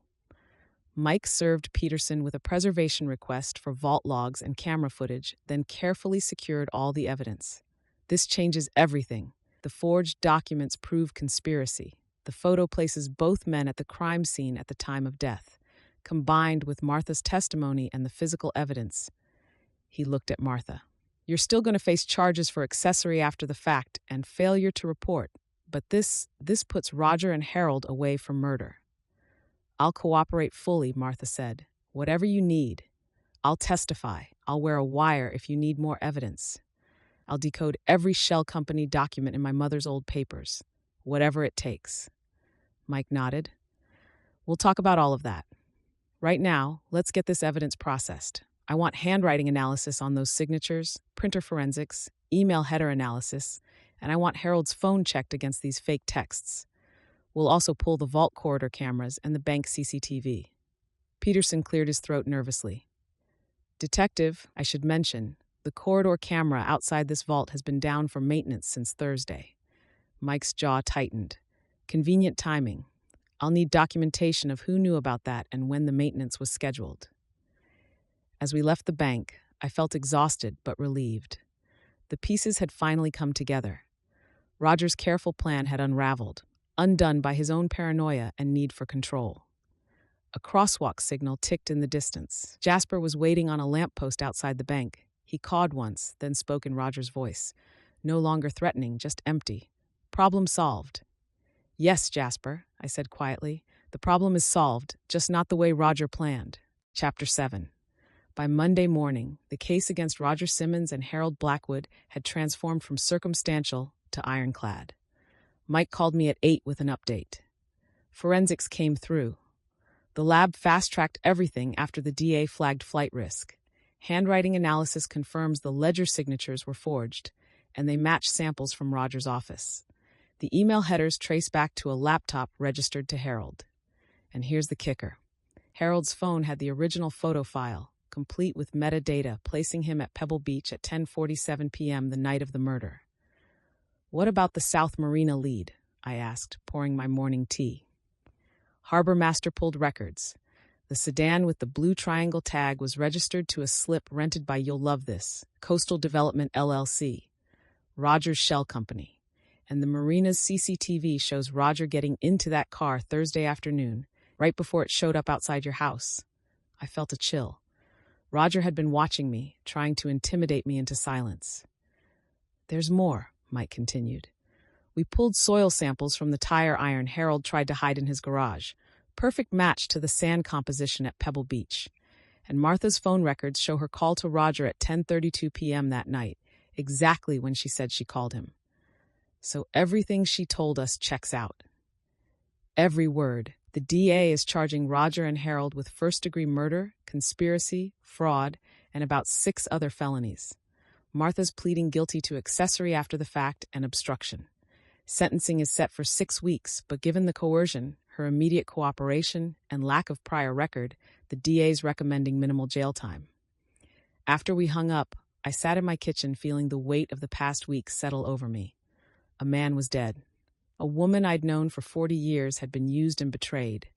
Mike served Peterson with a preservation request for vault logs and camera footage, then carefully secured all the evidence. This changes everything. The forged documents prove conspiracy. The photo places both men at the crime scene at the time of death. Combined with Martha's testimony and the physical evidence, he looked at Martha. You're still going to face charges for accessory after the fact and failure to report, but this puts Roger and Harold away for murder. I'll cooperate fully, Martha said. Whatever you need. I'll testify. I'll wear a wire if you need more evidence. I'll decode every shell company document in my mother's old papers. Whatever it takes. Mike nodded. We'll talk about all of that. Right now, let's get this evidence processed. I want handwriting analysis on those signatures, printer forensics, email header analysis, and I want Harold's phone checked against these fake texts. We'll also pull the vault corridor cameras and the bank CCTV. Peterson cleared his throat nervously. Detective, I should mention, the corridor camera outside this vault has been down for maintenance since Thursday. Mike's jaw tightened. Convenient timing. I'll need documentation of who knew about that and when the maintenance was scheduled. As we left the bank, I felt exhausted but relieved. The pieces had finally come together. Roger's careful plan had unraveled, undone by his own paranoia and need for control. A crosswalk signal ticked in the distance. Jasper was waiting on a lamppost outside the bank. He cawed once, then spoke in Roger's voice. No longer threatening, just empty. Problem solved. Yes, Jasper, I said quietly. The problem is solved, just not the way Roger planned. Chapter 7. By Monday morning, the case against Roger Simmons and Harold Blackwood had transformed from circumstantial to ironclad. Mike called me at 8 with an update. Forensics came through. The lab fast-tracked everything after the DA flagged flight risk. Handwriting analysis confirms the ledger signatures were forged, and they match samples from Roger's office. The email headers trace back to a laptop registered to Harold. And here's the kicker. Harold's phone had the original photo file, complete with metadata, placing him at Pebble Beach at 10:47 p.m. the night of the murder. What about the South Marina lead? I asked, pouring my morning tea. Harbor Master pulled records. The sedan with the blue triangle tag was registered to a slip rented by You'll Love This, Coastal Development LLC, Roger's shell company. And the marina's CCTV shows Roger getting into that car Thursday afternoon, right before it showed up outside your house. I felt a chill. Roger had been watching me, trying to intimidate me into silence. There's more, Mike continued. We pulled soil samples from the tire iron Harold tried to hide in his garage. Perfect match to the sand composition at Pebble Beach. And Martha's phone records show her call to Roger at 10:32 p.m. that night, exactly when she said she called him. So everything she told us checks out. Every word. The DA is charging Roger and Harold with first-degree murder, conspiracy, fraud, and about 6 other felonies. Martha's pleading guilty to accessory after the fact and obstruction. Sentencing is set for 6 weeks, but given the coercion, her immediate cooperation, and lack of prior record, the DA's recommending minimal jail time. After we hung up, I sat in my kitchen feeling the weight of the past week settle over me. A man was dead. A woman I'd known for 40 years had been used and betrayed.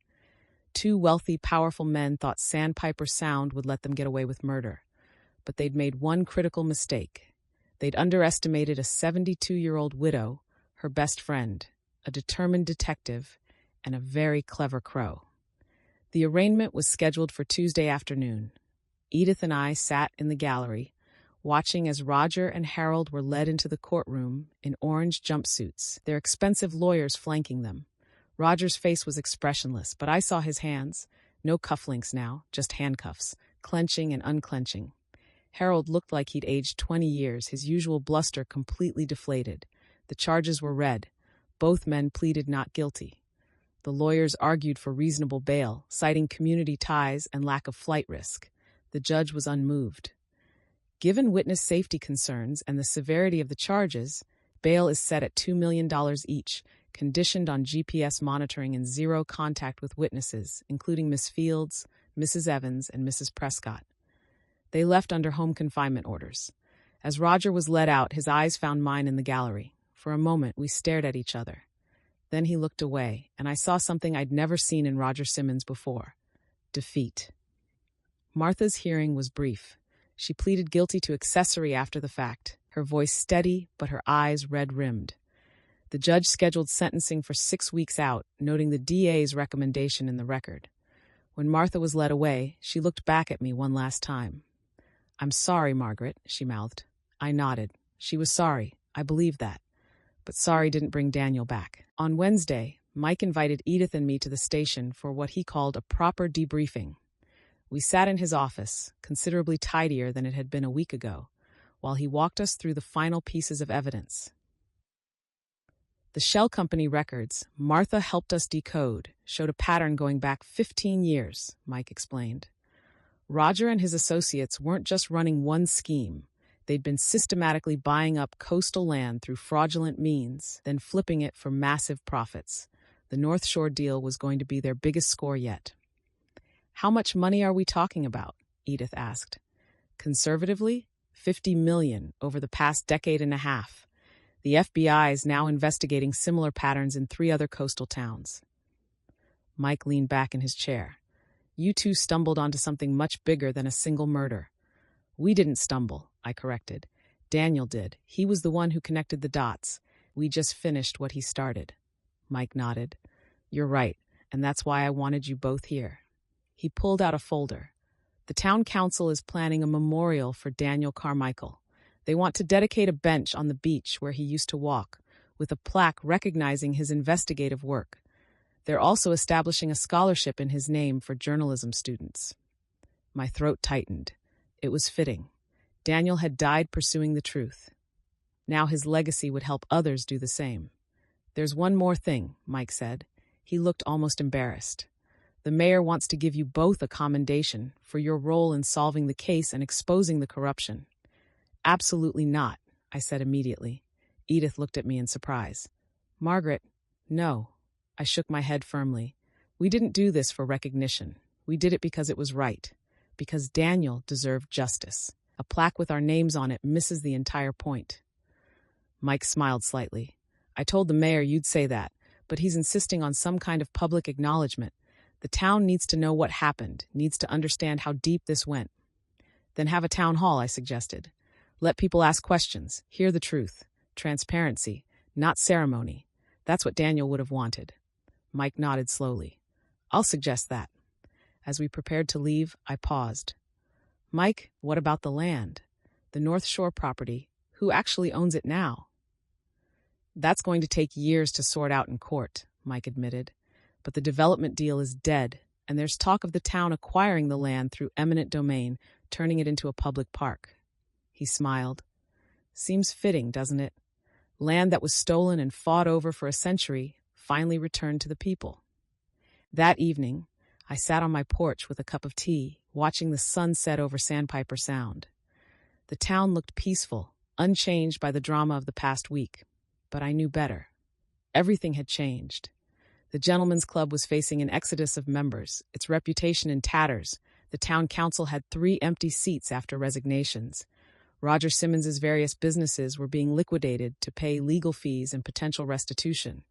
2 wealthy, powerful men thought Sandpiper Sound would let them get away with murder. But they'd made one critical mistake. They'd underestimated a 72-year-old widow, her best friend, a determined detective, and a very clever crow. The arraignment was scheduled for Tuesday afternoon. Edith and I sat in the gallery, watching as Roger and Harold were led into the courtroom in orange jumpsuits, their expensive lawyers flanking them. Roger's face was expressionless, but I saw his hands. No cufflinks now, just handcuffs, clenching and unclenching. Harold looked like he'd aged 20 years, his usual bluster completely deflated. The charges were read. Both men pleaded not guilty. The lawyers argued for reasonable bail, citing community ties and lack of flight risk. The judge was unmoved. Given witness safety concerns and the severity of the charges, bail is set at $2 million each, conditioned on GPS monitoring and zero contact with witnesses, including Miss Fields, Mrs. Evans, and Mrs. Prescott. They left under home confinement orders. As Roger was led out, his eyes found mine in the gallery. For a moment, we stared at each other. Then he looked away, and I saw something I'd never seen in Roger Simmons before. defeat. Martha's hearing was brief. She pleaded guilty to accessory after the fact, her voice steady but her eyes red-rimmed. The judge scheduled sentencing for 6 weeks out, noting the DA's recommendation in the record. When Martha was led away, she looked back at me one last time. "I'm sorry, Margaret," she mouthed. I nodded. She was sorry. I believed that. But sorry didn't bring Daniel back. On Wednesday, Mike invited Edith and me to the station for what he called a proper debriefing. We sat in his office, considerably tidier than it had been a week ago, while he walked us through the final pieces of evidence. The shell company records Martha helped us decode showed a pattern going back 15 years, Mike explained. Roger and his associates weren't just running one scheme. They'd been systematically buying up coastal land through fraudulent means, then flipping it for massive profits. The North Shore deal was going to be their biggest score yet. "How much money are we talking about?" Edith asked. "Conservatively, $50 million over the past decade and a half. The FBI is now investigating similar patterns in 3 other coastal towns." Mike leaned back in his chair. "You two stumbled onto something much bigger than a single murder." "We didn't stumble," I corrected. "Daniel did. He was the one who connected the dots. We just finished what he started." Mike nodded. "You're right, and that's why I wanted you both here." He pulled out a folder. "The town council is planning a memorial for Daniel Carmichael. They want to dedicate a bench on the beach where he used to walk, with a plaque recognizing his investigative work. They're also establishing a scholarship in his name for journalism students." My throat tightened. It was fitting. Daniel had died pursuing the truth. Now his legacy would help others do the same. "There's one more thing," Mike said. He looked almost embarrassed. "The mayor wants to give you both a commendation for your role in solving the case and exposing the corruption." "Absolutely not," I said immediately. Edith looked at me in surprise. "Margaret, no." I shook my head firmly. "We didn't do this for recognition. We did it because it was right. Because Daniel deserved justice. A plaque with our names on it misses the entire point." Mike smiled slightly. "I told the mayor you'd say that, but he's insisting on some kind of public acknowledgement. The town needs to know what happened, needs to understand how deep this went." "Then have a town hall," I suggested. "Let people ask questions, hear the truth. Transparency, not ceremony. That's what Daniel would have wanted." Mike nodded slowly. "I'll suggest that." As we prepared to leave, I paused. "Mike, what about the land? The North Shore property. Who actually owns it now?" "That's going to take years to sort out in court," Mike admitted. "But the development deal is dead, and there's talk of the town acquiring the land through eminent domain, turning it into a public park." He smiled. "Seems fitting, doesn't it? Land that was stolen and fought over for a century finally returned to the people." That evening, I sat on my porch with a cup of tea, watching the sun set over Sandpiper Sound. The town looked peaceful, unchanged by the drama of the past week. But I knew better. Everything had changed. The Gentlemen's Club was facing an exodus of members, its reputation in tatters. The town council had 3 empty seats after resignations. Roger Simmons's various businesses were being liquidated to pay legal fees and potential restitution.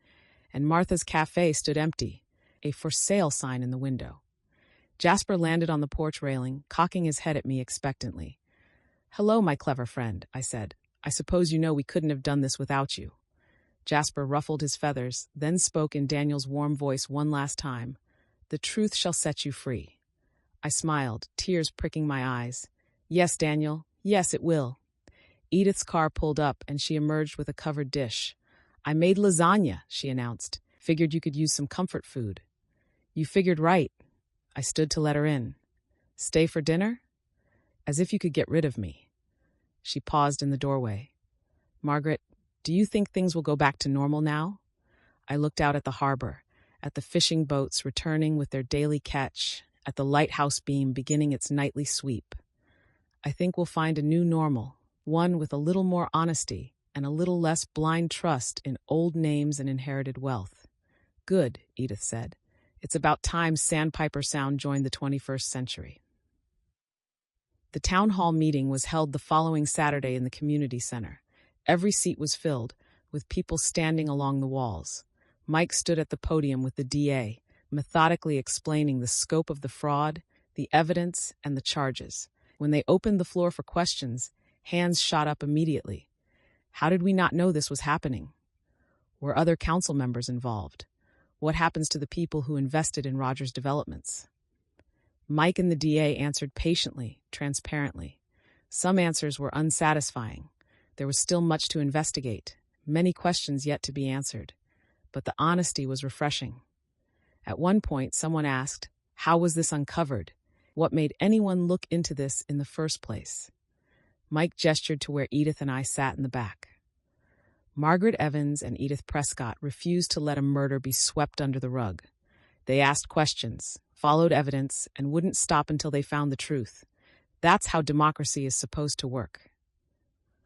And Martha's cafe stood empty, a for sale sign in the window. Jasper landed on the porch railing, cocking his head at me expectantly. "Hello, my clever friend," I said. "I suppose you know we couldn't have done this without you." Jasper ruffled his feathers, then spoke in Daniel's warm voice one last time. "The truth shall set you free." I smiled, tears pricking my eyes. "Yes, Daniel. Yes, it will." Edith's car pulled up, and she emerged with a covered dish. "I made lasagna," she announced. "Figured you could use some comfort food." "You figured right." I stood to let her in. "Stay for dinner?" "As if you could get rid of me." She paused in the doorway. "Margaret, do you think things will go back to normal now?" I looked out at the harbor, at the fishing boats returning with their daily catch, at the lighthouse beam beginning its nightly sweep. "I think we'll find a new normal, one with a little more honesty and a little less blind trust in old names and inherited wealth." "Good," Edith said. "It's about time Sandpiper Sound joined the 21st century." The town hall meeting was held the following Saturday in the community center. Every seat was filled, with people standing along the walls. Mike stood at the podium with the DA, methodically explaining the scope of the fraud, the evidence, and the charges. When they opened the floor for questions, hands shot up immediately. How did we not know this was happening? Were other council members involved? What happens to the people who invested in Roger's developments? Mike and the DA answered patiently, transparently. Some answers were unsatisfying. There was still much to investigate, many questions yet to be answered. But the honesty was refreshing. At one point, someone asked, "How was this uncovered? What made anyone look into this in the first place?" Mike gestured to where Edith and I sat in the back. Margaret Evans and Edith Prescott refused to let a murder be swept under the rug. They asked questions, followed evidence, and wouldn't stop until they found the truth. That's how democracy is supposed to work.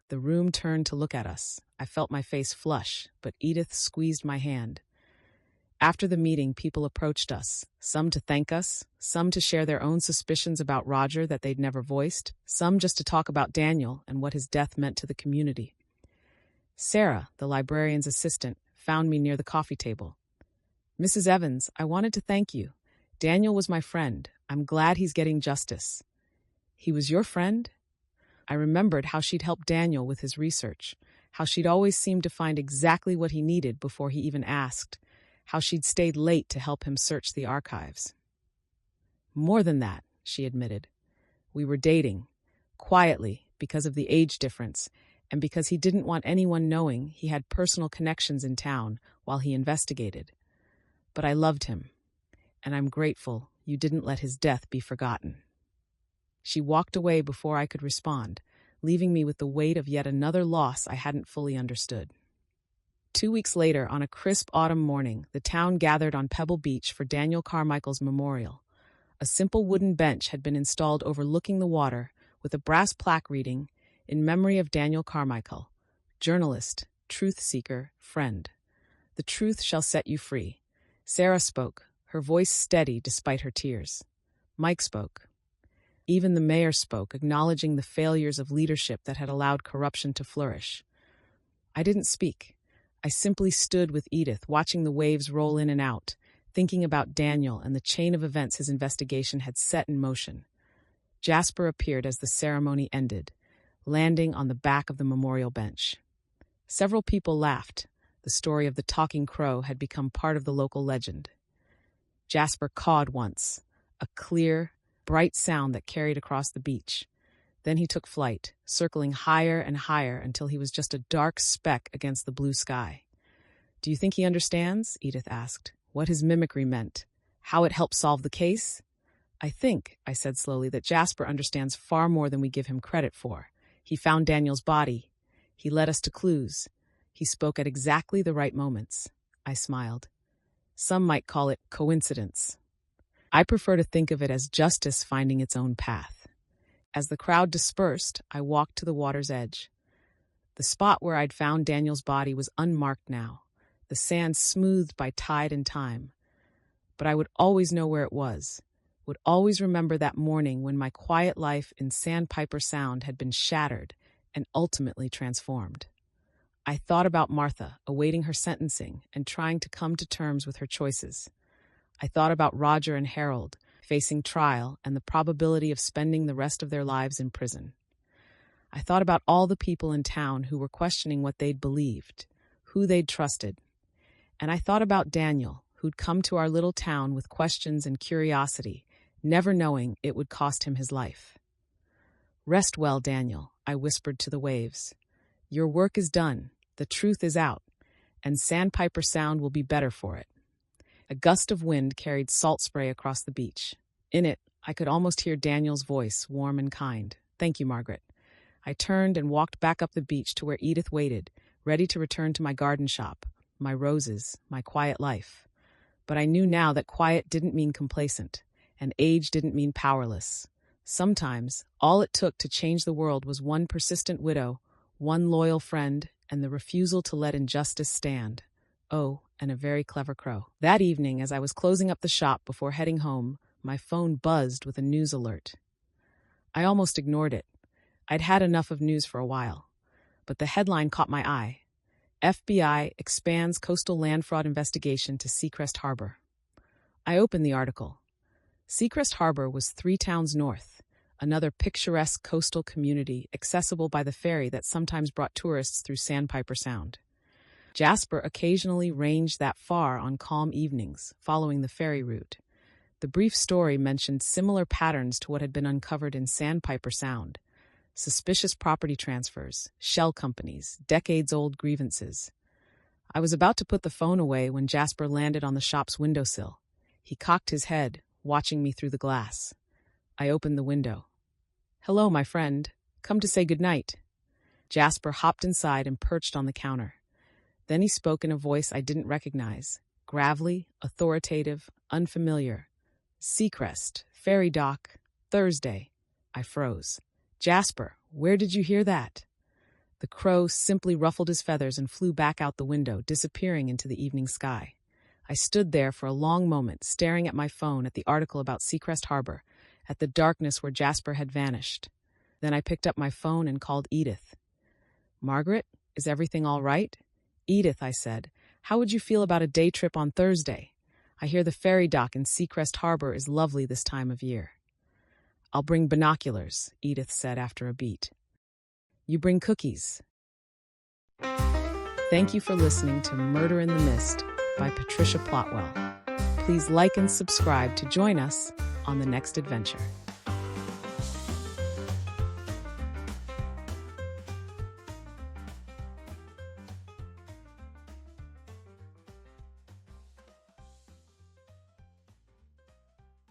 The room turned to look at us. I felt my face flush, but Edith squeezed my hand. After the meeting, people approached us, some to thank us, some to share their own suspicions about Roger that they'd never voiced, some just to talk about Daniel and what his death meant to the community. Sarah, the librarian's assistant, found me near the coffee table. "Mrs. Evans, I wanted to thank you. Daniel was my friend. I'm glad he's getting justice." "He was your friend?" I remembered how she'd helped Daniel with his research, how she'd always seemed to find exactly what he needed before he even asked, how she'd stayed late to help him search the archives. "More than that," she admitted. "We were dating, quietly, because of the age difference, and because he didn't want anyone knowing he had personal connections in town while he investigated. But I loved him, and I'm grateful you didn't let his death be forgotten." She walked away before I could respond, leaving me with the weight of yet another loss I hadn't fully understood. 2 weeks later, on a crisp autumn morning, the town gathered on Pebble Beach for Daniel Carmichael's memorial. A simple wooden bench had been installed overlooking the water, with a brass plaque reading, "In memory of Daniel Carmichael, journalist, truth seeker, friend. The truth shall set you free." Sarah spoke, her voice steady despite her tears. Mike spoke. Even the mayor spoke, acknowledging the failures of leadership that had allowed corruption to flourish. I didn't speak. I simply stood with Edith, watching the waves roll in and out, thinking about Daniel and the chain of events his investigation had set in motion. Jasper appeared as the ceremony ended, landing on the back of the memorial bench. Several people laughed. The story of the talking crow had become part of the local legend. Jasper cawed once, a clear, bright sound that carried across the beach. Then he took flight, circling higher and higher until he was just a dark speck against the blue sky. "Do you think he understands?" Edith asked. "What his mimicry meant? How it helped solve the case?" I think," I said slowly, "that Jasper understands far more than we give him credit for. He found Daniel's body. He led us to clues. He spoke at exactly the right moments." I smiled. "Some might call it coincidence. I prefer to think of it as justice finding its own path." As the crowd dispersed, I walked to the water's edge. The spot where I'd found Daniel's body was unmarked now, the sand smoothed by tide and time. But I would always know where it was, would always remember that morning when my quiet life in Sandpiper Sound had been shattered and ultimately transformed. I thought about Martha, awaiting her sentencing and trying to come to terms with her choices. I thought about Roger and Harold, facing trial and the probability of spending the rest of their lives in prison. I thought about all the people in town who were questioning what they'd believed, who they'd trusted. And I thought about Daniel, who'd come to our little town with questions and curiosity, never knowing it would cost him his life. "Rest well, Daniel," I whispered to the waves. "Your work is done, the truth is out, and Sandpiper Sound will be better for it." A gust of wind carried salt spray across the beach. In it, I could almost hear Daniel's voice, warm and kind. "Thank you, Margaret." I turned and walked back up the beach to where Edith waited, ready to return to my garden shop, my roses, my quiet life. But I knew now that quiet didn't mean complacent, and age didn't mean powerless. Sometimes, all it took to change the world was one persistent widow, one loyal friend, and the refusal to let injustice stand. Oh, and a very clever crow. That evening, as I was closing up the shop before heading home, my phone buzzed with a news alert. I almost ignored it. I'd had enough of news for a while. But the headline caught my eye. FBI expands coastal land fraud investigation to Seacrest Harbor. I opened the article. Seacrest Harbor was 3 towns north, another picturesque coastal community accessible by the ferry that sometimes brought tourists through Sandpiper Sound. Jasper occasionally ranged that far on calm evenings, following the ferry route. The brief story mentioned similar patterns to what had been uncovered in Sandpiper Sound: suspicious property transfers, shell companies, decades-old grievances. I was about to put the phone away when Jasper landed on the shop's windowsill. He cocked his head, watching me through the glass. I opened the window. "Hello, my friend. Come to say goodnight." Jasper hopped inside and perched on the counter. Then he spoke in a voice I didn't recognize, gravelly, authoritative, unfamiliar. "Seacrest, ferry dock, Thursday." I froze. "Jasper, where did you hear that?" The crow simply ruffled his feathers and flew back out the window, disappearing into the evening sky. I stood there for a long moment, staring at my phone, at the article about Seacrest Harbor, at the darkness where Jasper had vanished. Then I picked up my phone and called Edith. "Margaret, is everything all right?" "Edith," I said, "how would you feel about a day trip on Thursday? I hear the ferry dock in Seacrest Harbor is lovely this time of year." "I'll bring binoculars," Edith said after a beat. "You bring cookies." Thank you for listening to Murder in the Mist by Patricia Plotwell. Please like and subscribe to join us on the next adventure.